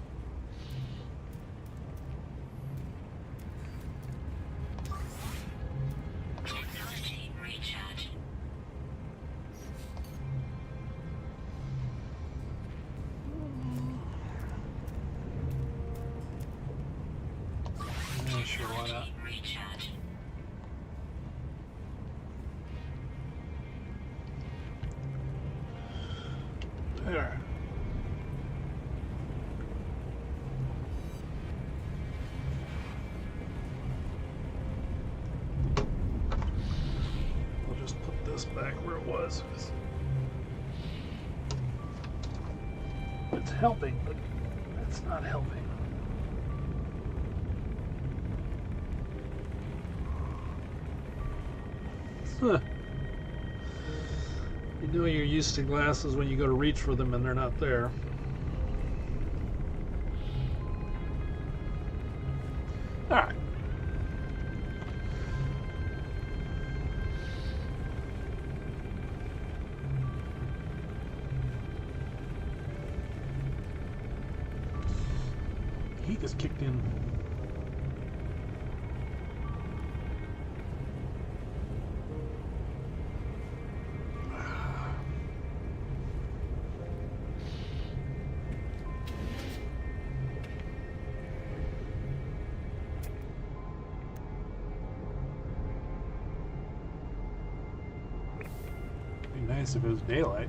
Technology recharge. Yeah, sure, why not? Recharge. There. I'll just put this back where it was. 'Cause it's helping, but it's not helping. Huh. You know you're used to glasses when you go to reach for them and they're not there. Alright. Heat is kicked in. Be nice if it was daylight.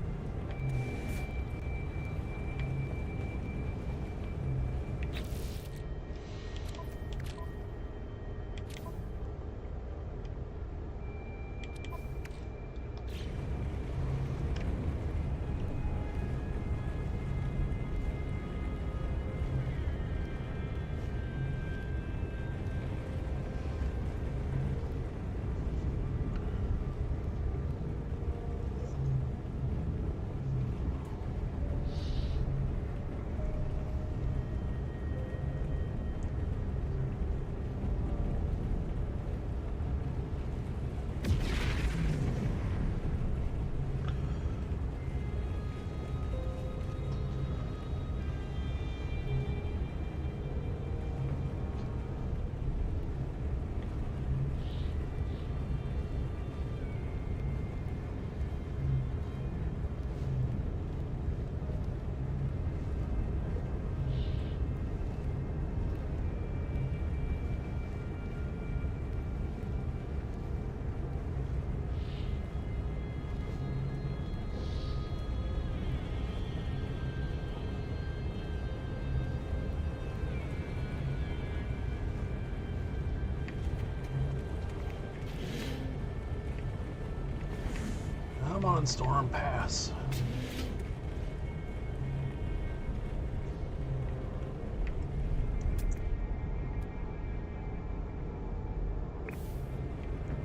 on, Storm, pass.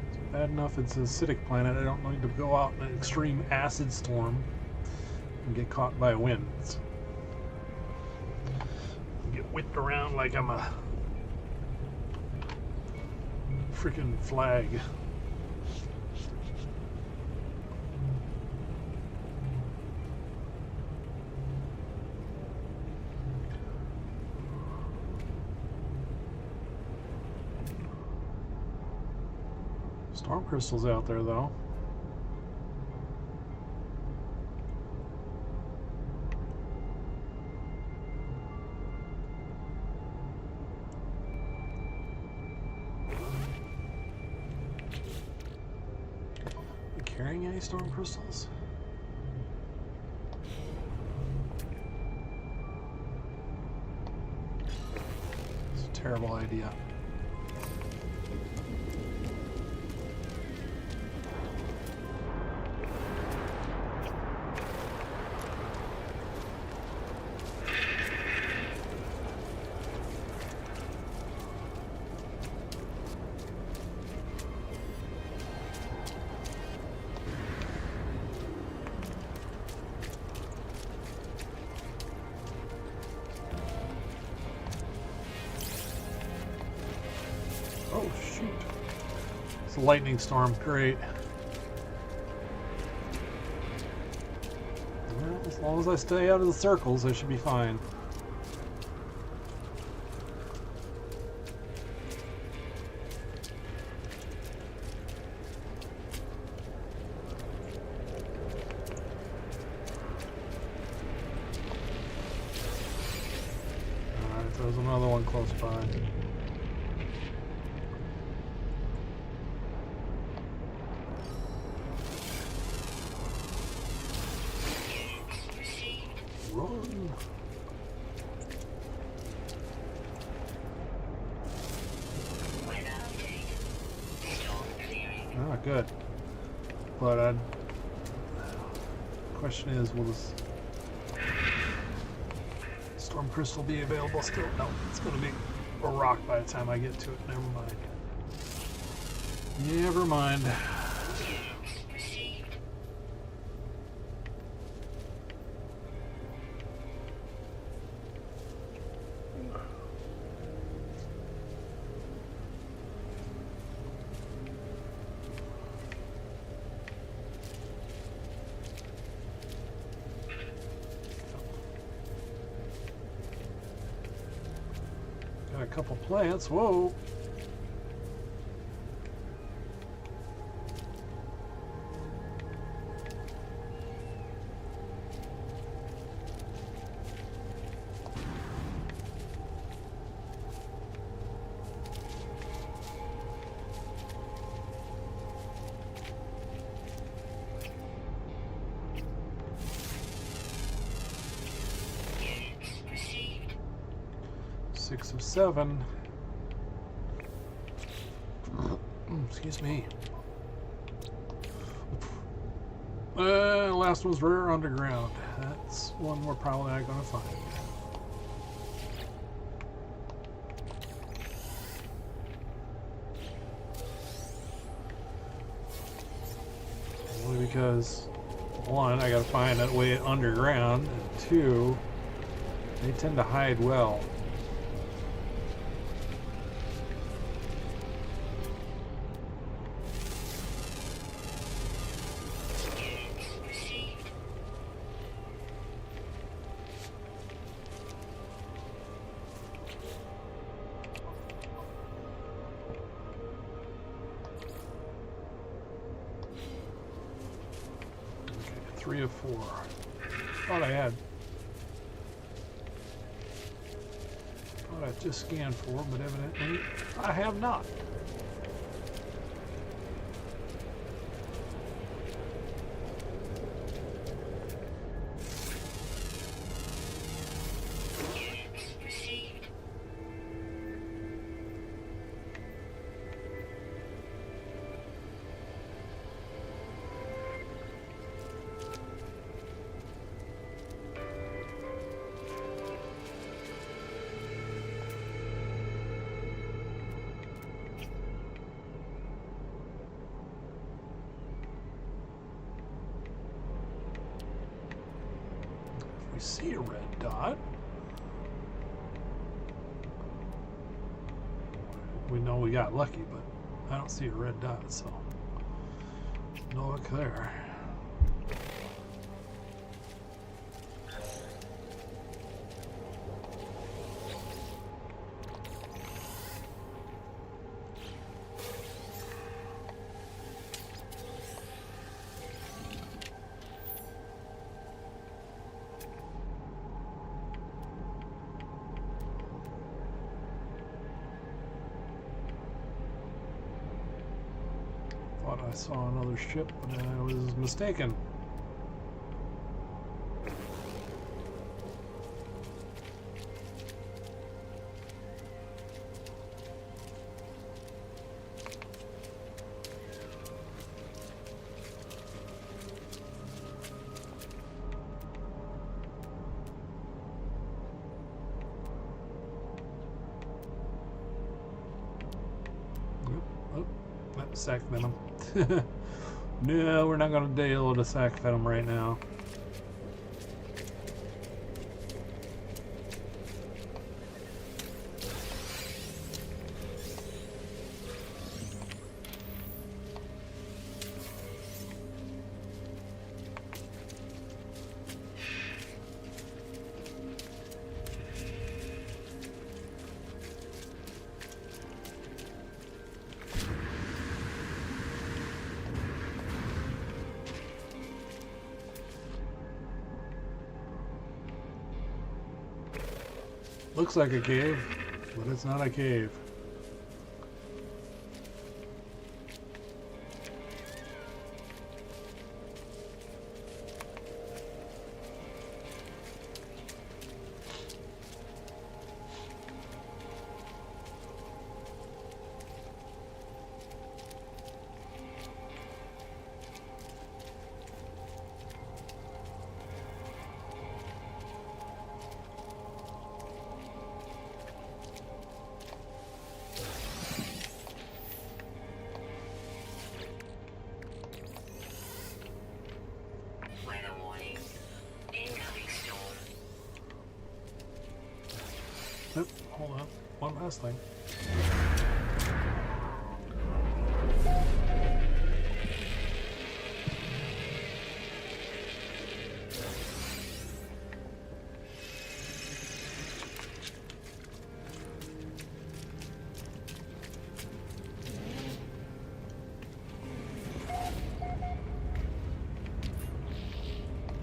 It's bad enough it's an acidic planet. I don't need to go out in an extreme acid storm and get caught by winds. Get whipped around like I'm a freaking flag. Storm crystals out there, though. You carrying any storm crystals? It's a terrible idea. Oh, shoot. It's a lightning storm. Great. Well, as long as I stay out of the circles, I should be fine. Alright, there's another one close by. Run. Ah, good. But question is, will this storm crystal be available still? No, it's going to be a rock by the time I get to it. Never mind. Never mind. Got a couple plants. Whoa. Six of 7. Excuse me. Last one's rare underground. That's one we're probably not going to find. Only because, one, I got to find that way underground, and two, they tend to hide well. Okay, 3 of 4. Thought I just scanned for, but evidently I have not. see a red dot. We know we got lucky, but I don't see a red dot, so no luck there. Thought I saw another ship, but I was mistaken. Oh, that sack venom. No, we're not going to deal with a sack venom right now. Looks like a cave, but it's not a cave. Weather warning. Incoming storm. Nope, hold on. One last thing.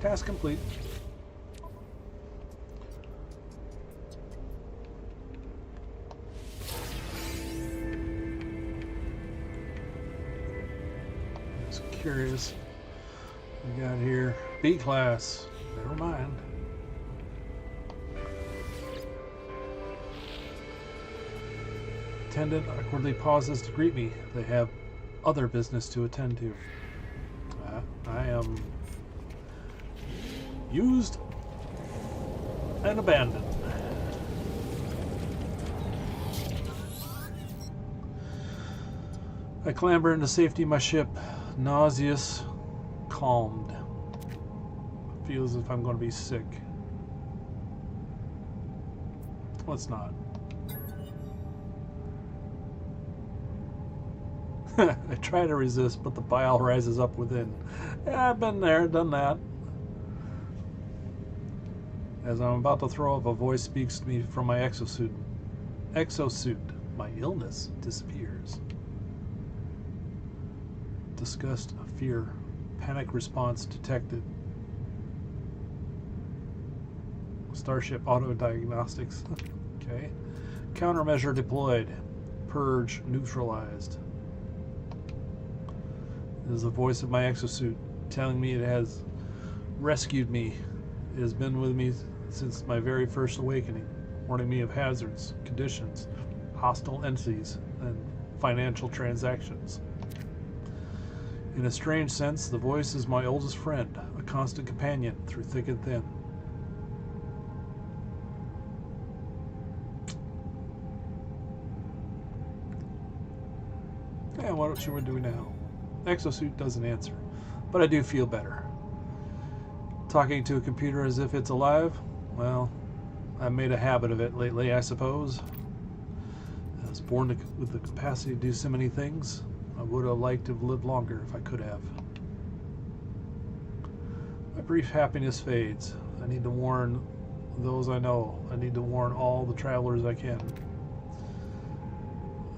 Task complete. Just curious. We got here B class. Never mind. Attendant awkwardly pauses to greet me. They have other business to attend to. I am used and abandoned. I clamber into safety of my ship, nauseous, calmed. Feels as if I'm going to be sick. Let's not. I try to resist, but the bile rises up within. Yeah, I've been there, done that. As I'm about to throw up, a voice speaks to me from my exosuit. Exosuit. My illness disappears. Disgust, fear, panic response detected. Starship auto diagnostics. Okay. Countermeasure deployed. Purge neutralized. It is the voice of my exosuit telling me it has rescued me. It has been with me since my very first awakening, warning me of hazards, conditions, hostile entities, and financial transactions. In a strange sense, the voice is my oldest friend, a constant companion through thick and thin. Yeah, what should we do now? Exosuit doesn't answer, but I do feel better. Talking to a computer as if it's alive? Well, I've made a habit of it lately, I suppose. I was born with the capacity to do so many things. I would have liked to have lived longer if I could have. My brief happiness fades. I need to warn those I know. I need to warn all the travelers I can.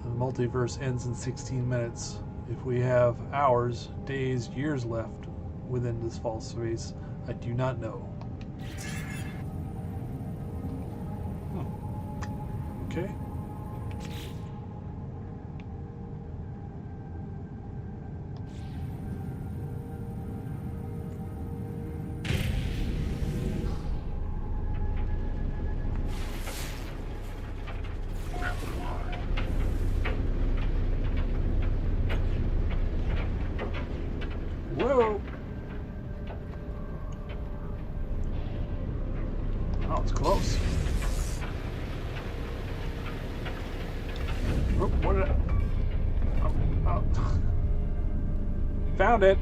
The multiverse ends in 16 minutes. If we have hours, days, years left within this false space, I do not know. Okay. Whoa! Oh, it's close. Oh, what did I... Oh. Found it!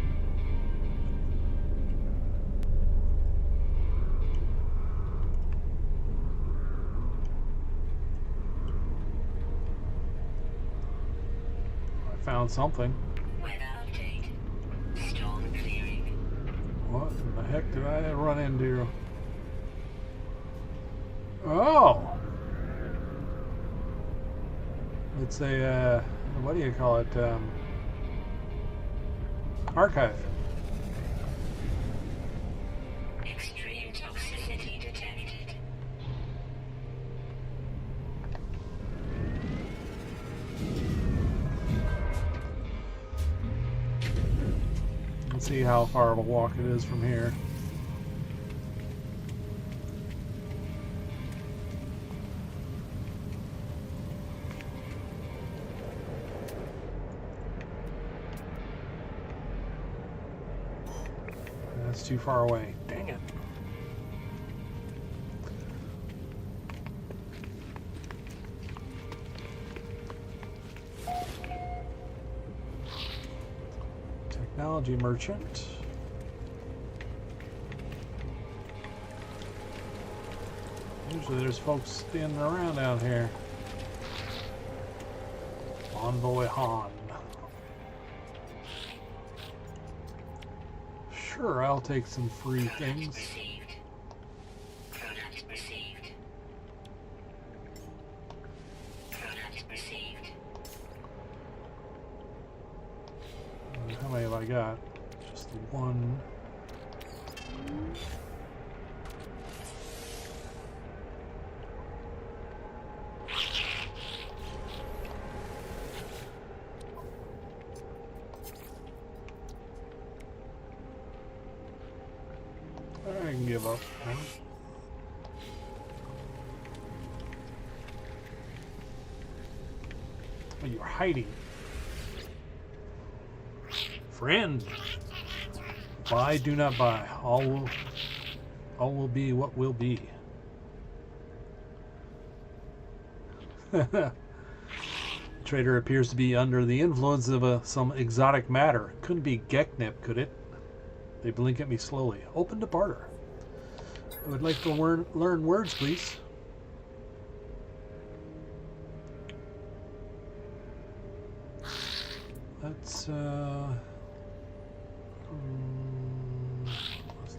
I found something. Weather update. Storm clearing. What in the heck did I run into? Oh! It's a, what do you call it? Archive. Extreme toxicity detected. Let's see how far of a walk it is from here. That's too far away. Dang it. Technology merchant. Usually there's folks standing around out here. Envoy Han. Sure, I'll take some free things. Received. Product received. Product received. How many have I got? Just the one. I can give up. Oh, you're hiding. Friend. Buy, do not buy. All will be what will be. The trader appears to be under the influence of some exotic matter. Couldn't be Geknip, could it? They blink at me slowly. Open to barter. I would like to learn words, please. Let's learn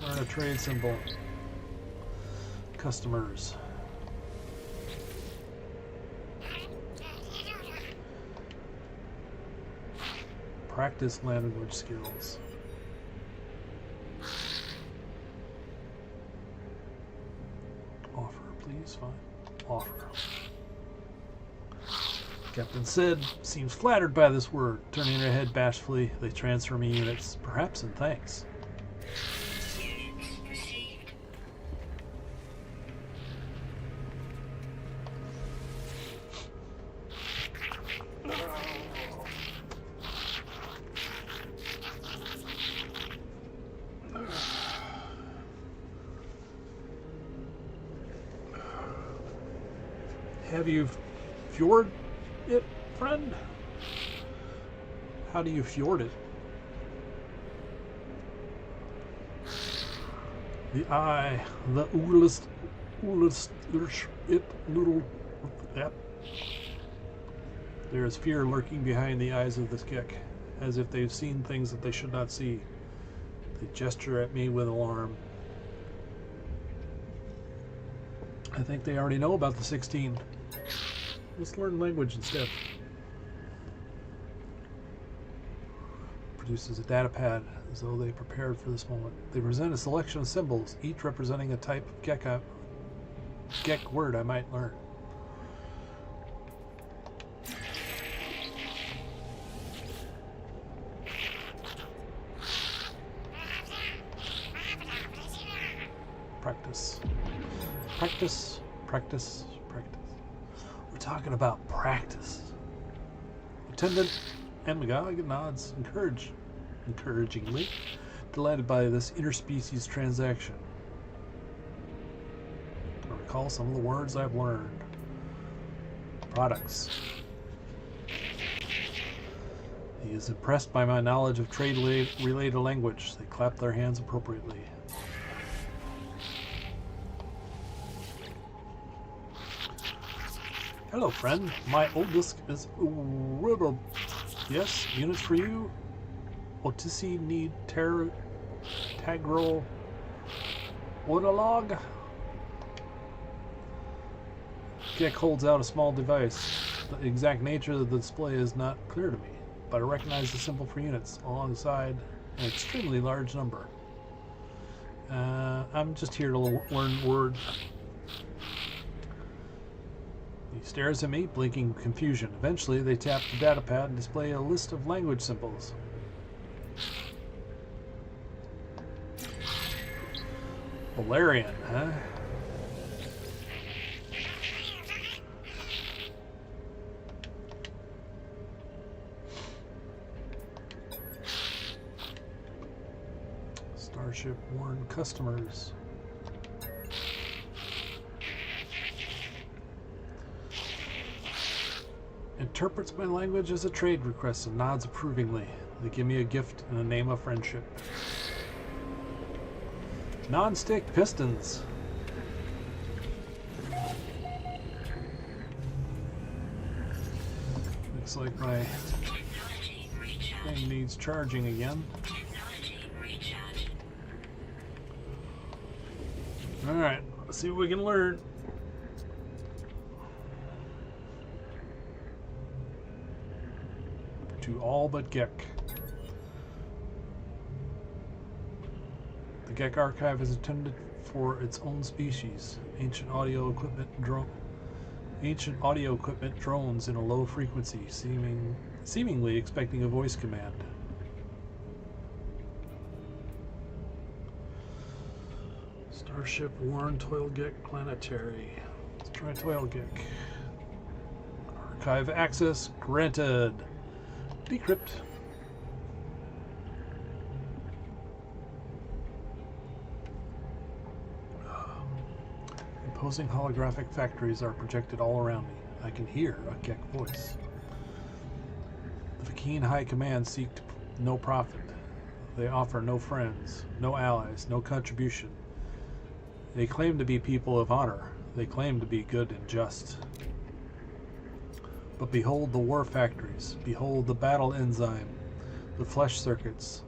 a trade symbol. Customers. Practice language skills. Offer, please. Fine. Offer. Captain Sid seems flattered by this word. Turning their head bashfully, they transfer me units, perhaps in thanks. Units received. Have you fjord it, friend? How do you fjord it? The eye, the oolest, it noodle. Yep. There is fear lurking behind the eyes of this Gek, as if they've seen things that they should not see. They gesture at me with alarm. I think they already know about the 16. Let's learn language instead. Produces a data pad as though they prepared for this moment. They present a selection of symbols, each representing a type of Gek word I might learn. Practice. Practice, practice, practice. We're talking about practice. Attendant and McGonagall nods, encouragingly, delighted by this interspecies transaction. I recall some of the words I've learned. Products. He is impressed by my knowledge of trade-related language. They clap their hands appropriately. Hello, friend. My oldest is Rubble. Yes, units for you. Otissi need Tagro Odalog. Gek holds out a small device. The exact nature of the display is not clear to me, but I recognize the symbol for units alongside an extremely large number. I'm just here to learn words. He stares at me, blinking confusion. Eventually, they tap the data pad and display a list of language symbols. Valerian, huh? Starship warned customers. Interprets my language as a trade request and nods approvingly. They give me a gift in the name of friendship. Non-stick pistons. Looks like my thing needs charging again. Alright, let's see what we can learn. To all but Gek. The Gek archive is intended for its own species. Ancient audio equipment drones in a low frequency, seemingly expecting a voice command. Starship warned Toilgek Planetary. Let's try Toilgek. Archive access granted. Decrypt. Imposing holographic factories are projected all around me. I can hear a Gek voice. The Vy'keen High Command seek no profit. They offer no friends, no allies, no contribution. They claim to be people of honor. They claim to be good and just. But behold the war factories, behold the battle enzyme, the flesh circuits,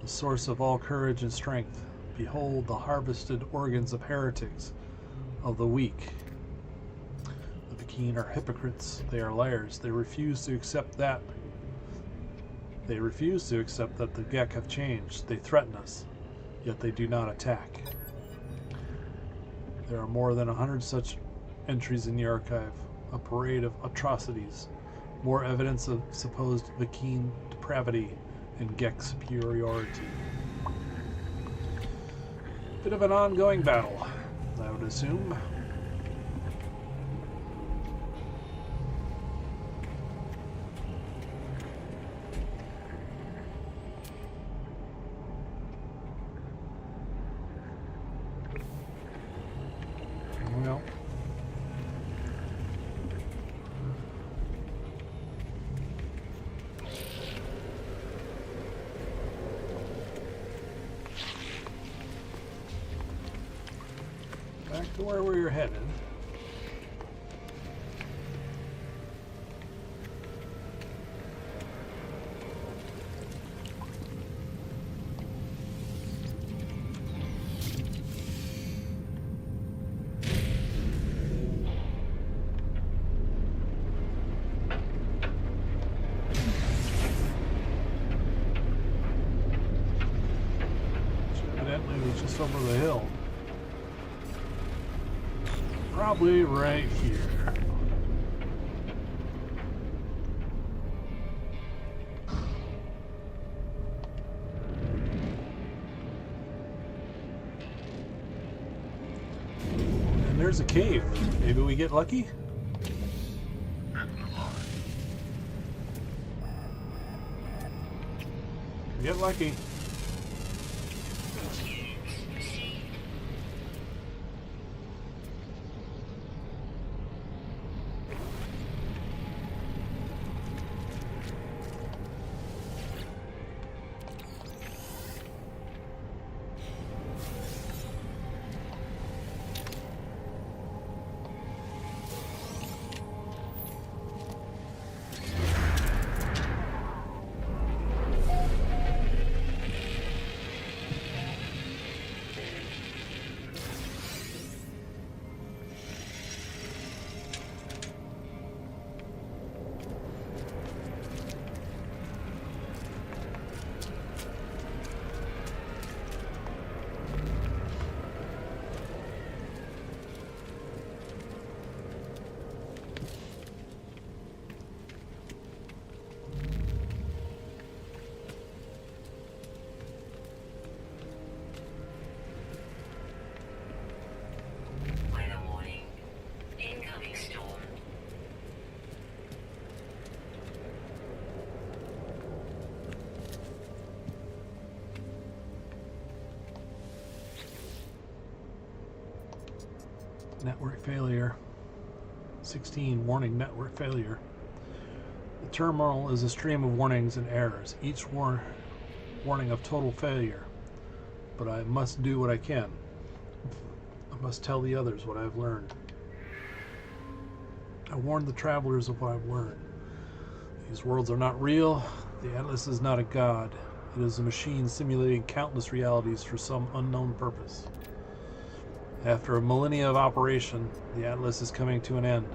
the source of all courage and strength. Behold the harvested organs of heretics, of the weak. The Vy'keen are hypocrites, they are liars, they refuse to accept that. They refuse to accept that the Gek have changed, they threaten us, yet they do not attack. There are more than 100 such entries in the archive. A parade of atrocities, more evidence of supposed Vy'keen depravity and Gek superiority. Bit of an ongoing battle, I would assume. Well. where we're headed. Just over the hill. Probably right here. And there's a cave. Maybe we get lucky? Get lucky. Network failure. 16, warning, network failure. The terminal is a stream of warnings and errors, each warning of total failure. But I must do what I can. I must tell the others what I've learned. I warned the travelers of what I've learned. These worlds are not real. The Atlas is not a god. It is a machine simulating countless realities for some unknown purpose. After a millennia of operation, the Atlas is coming to an end.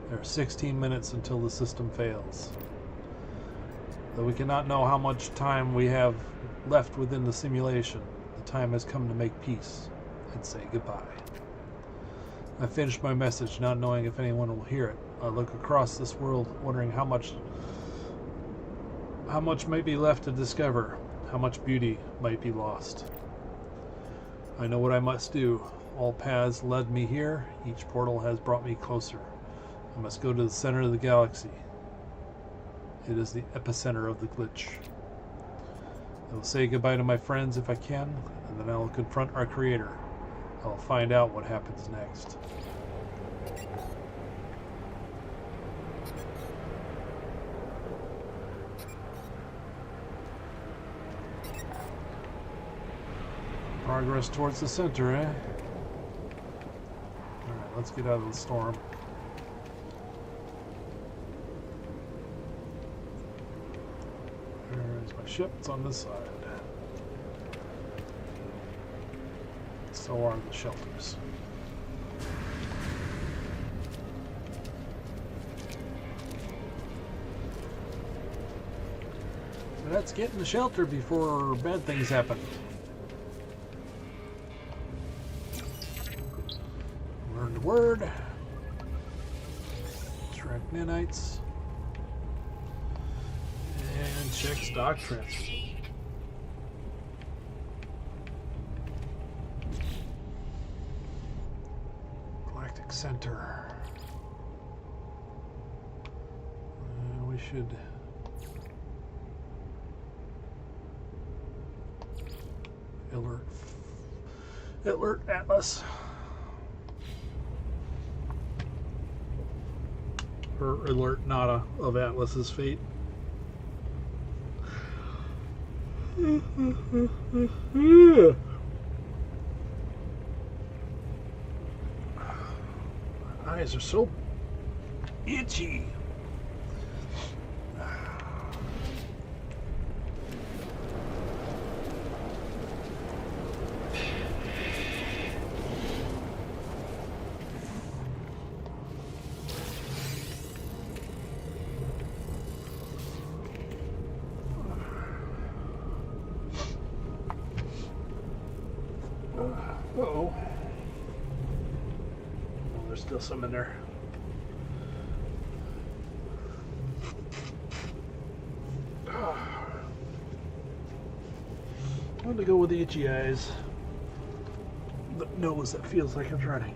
There are 16 minutes until the system fails. Though we cannot know how much time we have left within the simulation, the time has come to make peace and say goodbye. I finished my message, not knowing if anyone will hear it. I look across this world, wondering how much might be left to discover, how much beauty might be lost. I know what I must do. All paths led me here. Each portal has brought me closer. I must go to the center of the galaxy. It is the epicenter of the glitch. I will say goodbye to my friends if I can, and then I will confront our creator. I will find out what happens next. Progress towards the center, eh? Alright, let's get out of the storm. There's my ship. It's on this side. So are the shelters. So let's get in the shelter before bad things happen. Learn the word. Extract nanites. And checks doctrines. Galactic Center. We should alert Atlas. Or alert Nada of Atlas's fate. eyes are so itchy. Uh-oh. Oh, there's still some in there. I'm going to go with the itchy eyes. The nose that feels like it's running.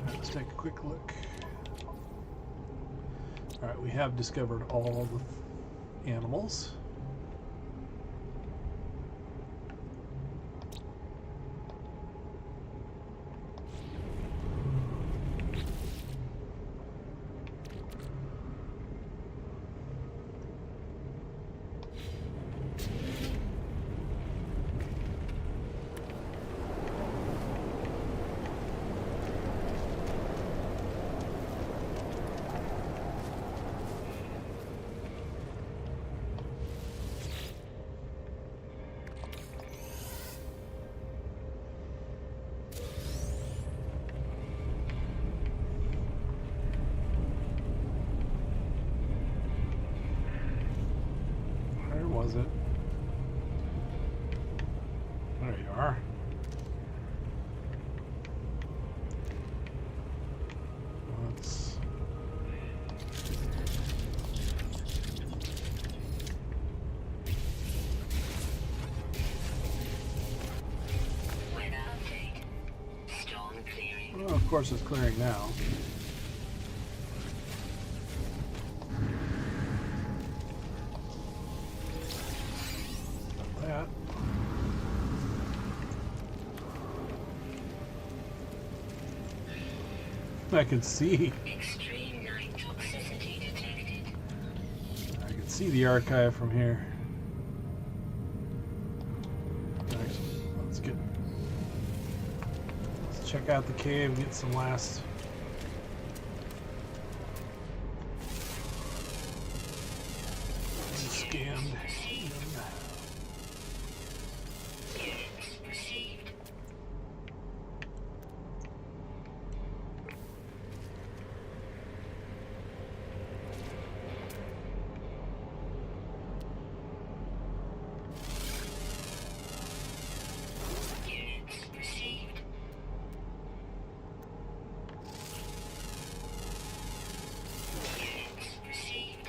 Let's take a quick look. Alright, we have discovered all the animals. Was it? There you are. Let's... Weather update. Storm clearing. Well, of course it's clearing now. That. I can see. Extreme night toxicity detected. I can see the archive from here. Actually, let's check out the cave, get some last. Scanned. Units received. Units received. Units received.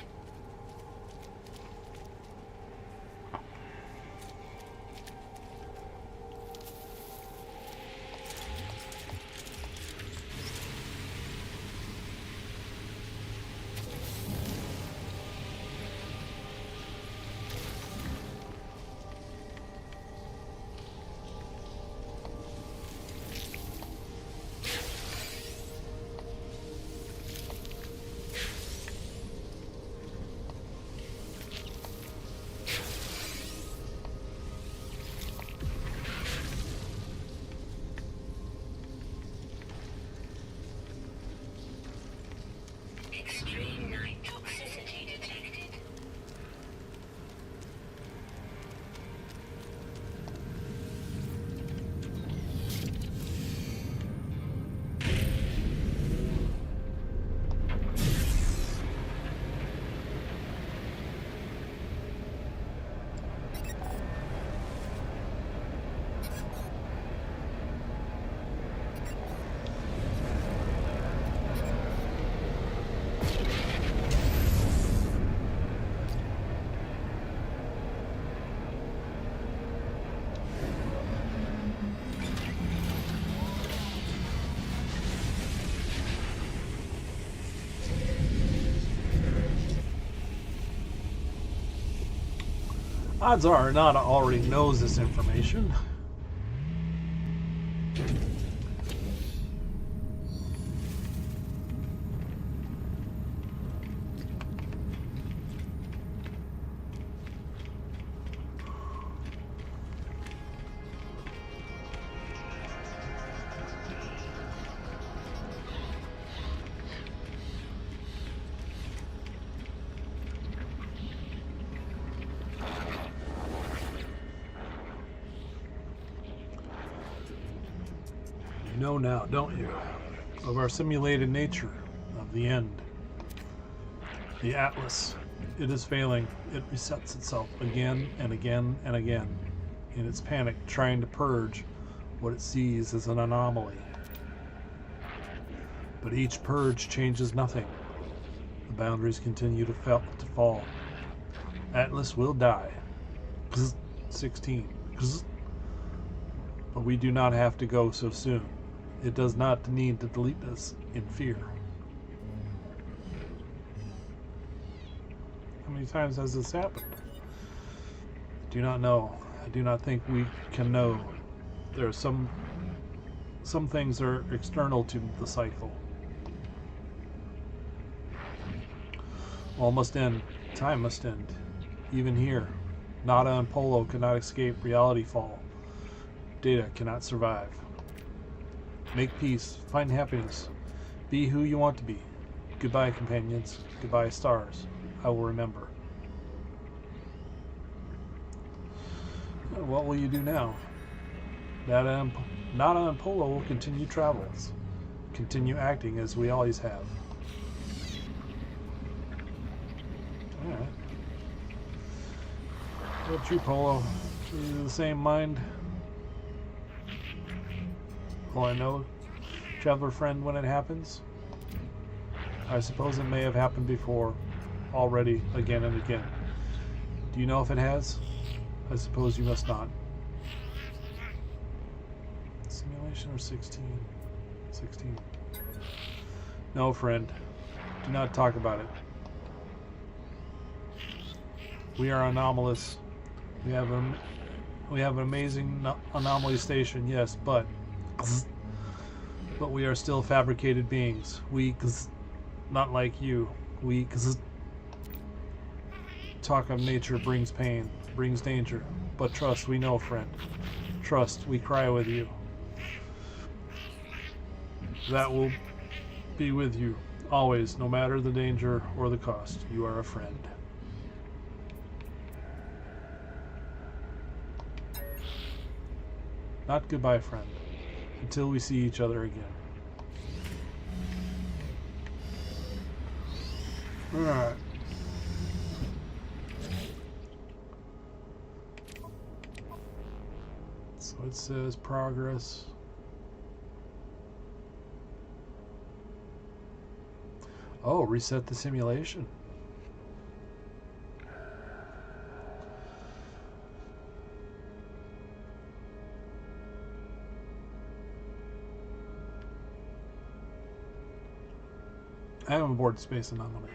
Extreme night toxicity detected. Odds are Nada already knows this information. You know now, don't you? Of our simulated nature, of the end. The Atlas. It is failing. It resets itself again and again and again. In its panic, trying to purge what it sees as an anomaly. But each purge changes nothing. The boundaries continue to fall. Atlas will die. 16. But we do not have to go so soon. It does not need to delete us in fear. How many times has this happened? I do not know. I do not think we can know. There are some things are external to the cycle. All must end. Time must end. Even here. Nada and Polo cannot escape reality fall. Data cannot survive. Make peace. Find happiness. Be who you want to be. Goodbye, companions. Goodbye, stars. I will remember. What will you do now? Nada and Polo will continue travels. Continue acting as we always have. Alright. What you, Polo? Are you the same mind? All I know, traveler friend, when it happens? I suppose it may have happened before, already, again and again. Do you know if it has? I suppose you must not. Simulation or 16? 16. No, friend. Do not talk about it. We are anomalous. We have an amazing anomaly station, yes, but we are still fabricated beings. We not like you. We talk of nature brings pain, brings danger, but trust, we know, friend. Trust, we cry with you. That will be with you always, no matter the danger or the cost. You are a friend. Not goodbye, friend, until we see each other again. Alright. So it says progress. Oh, reset the simulation. I am aboard Space Anomaly.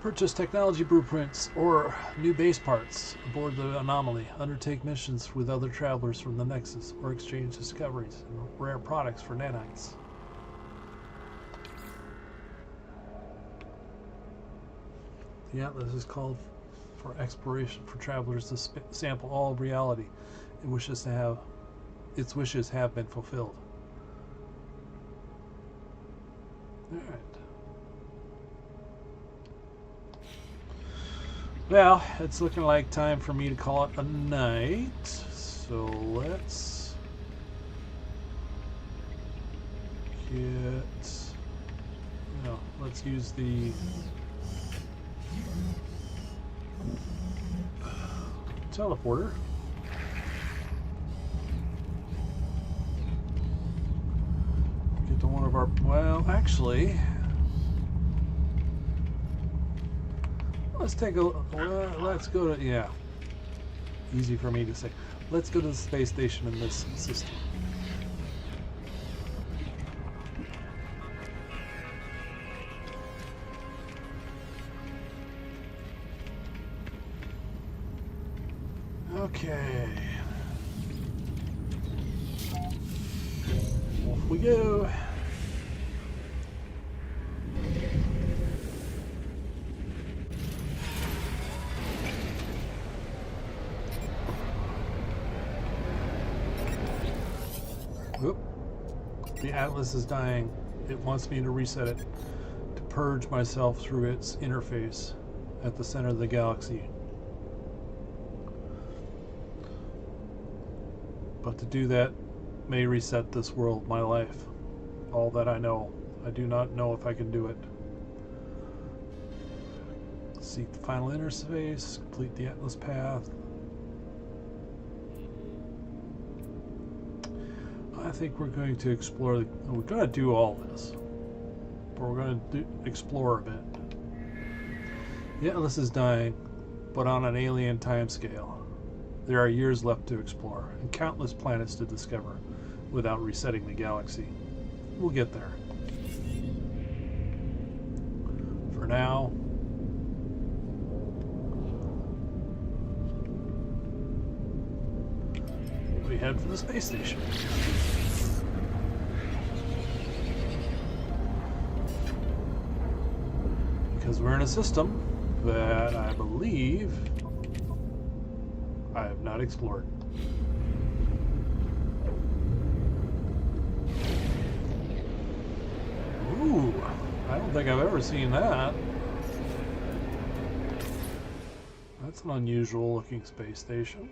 Purchase technology blueprints or new base parts aboard the Anomaly. Undertake missions with other travelers from the Nexus or exchange discoveries and rare products for nanites. The Atlas is called for exploration for travelers to sample all of reality. Its wishes have been fulfilled. Alright. Well, it's looking like time for me to call it a night. So let's let's use the teleporter. Get to one of our, well, actually, let's take a, let's go to, yeah, easy for me to say. Let's go to the space station in this system. Okay. Off we go. Oop. The Atlas is dying. It wants me to reset it, to purge myself through its interface. at the center of the galaxy. But to do that may reset this world, my life. All that I know. I do not know if I can do it. Seek the final interface, complete the Atlas path. I think we're going to explore. We're going to do all this, but we're going to explore a bit. The Atlas is dying, but on an alien timescale. There are years left to explore, and countless planets to discover, without resetting the galaxy. We'll get there. For now, we head for the space station. Because we're in a system that I believe I have not explored. Ooh, I don't think I've ever seen that. That's an unusual looking space station.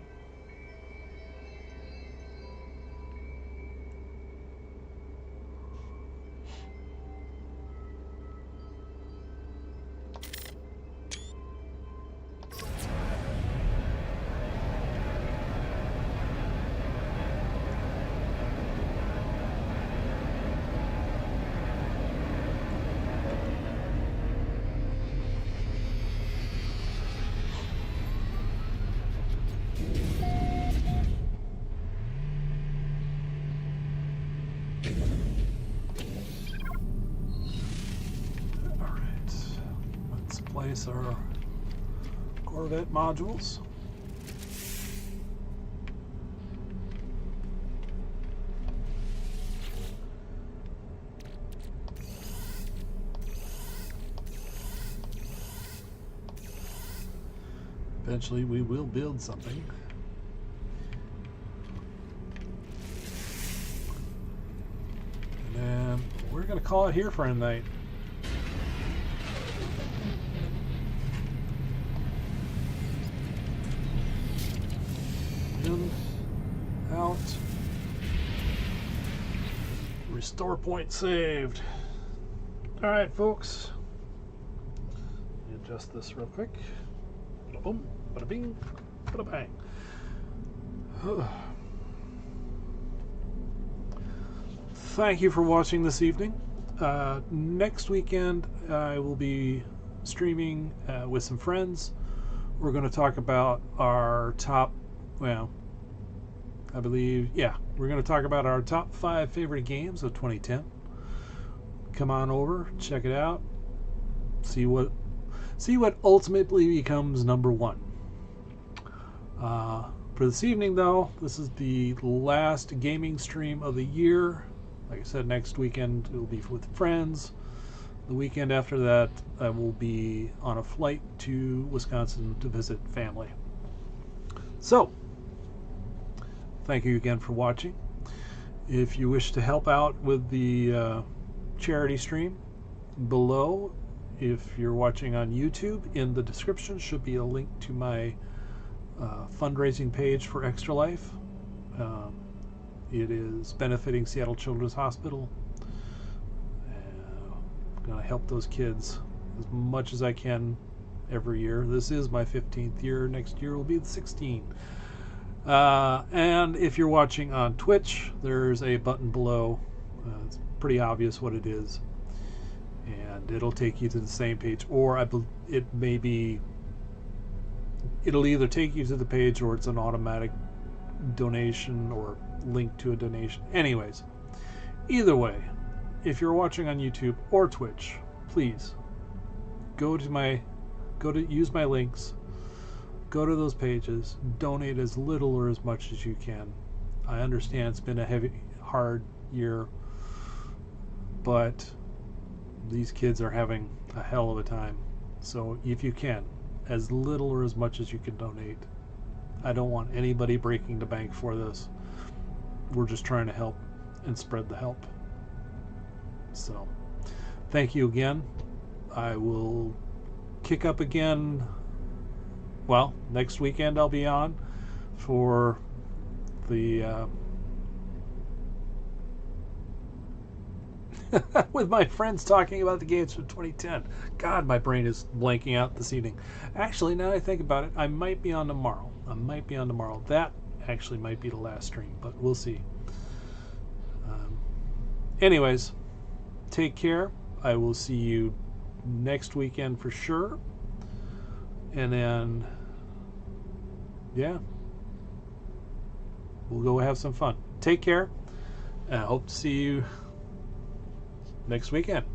Place our Corvette modules. Eventually we will build something. And then we're going to call it here for a night. Out. Restore point saved. Alright, folks. Let me adjust this real quick. Bada boom, bada bing, bada bang. Thank you for watching this evening. Next weekend, I will be streaming with some friends. We're going to talk about our top, well, I believe, yeah, we're going to talk about our top 5 favorite games of 2010. Come on over, check it out, see what ultimately becomes number 1. For this evening, though, this is the last gaming stream of the year. Like I said, next weekend it will be with friends. The weekend after that, I will be on a flight to Wisconsin to visit family. So, thank you again for watching. If you wish to help out with the charity stream, below, if you're watching on YouTube, in the description should be a link to my fundraising page for Extra Life. It is benefiting Seattle Children's Hospital. I'm going to help those kids as much as I can every year. This is my 15th year. Next year will be the 16th. And if you're watching on Twitch, there's a button below. It's pretty obvious what it is, and it'll take you to the same page, or it'll either take you to the page or it's an automatic donation or link to a donation. Anyways, either way, if you're watching on YouTube or Twitch, please use my links. Go to those pages, donate as little or as much as you can. I understand it's been a hard year, but these kids are having a hell of a time. So if you can, as little or as much as you can donate. I don't want anybody breaking the bank for this. We're just trying to help and spread the help. So, thank you again. I will kick up again. Well, next weekend I'll be on for the with my friends talking about the games from 2010. God, my brain is blanking out this evening. Actually, now that I think about it, I might be on tomorrow. That actually might be the last stream, but we'll see. Anyways, take care. I will see you next weekend for sure. And then, yeah, we'll go have some fun. Take care, and I hope to see you next weekend.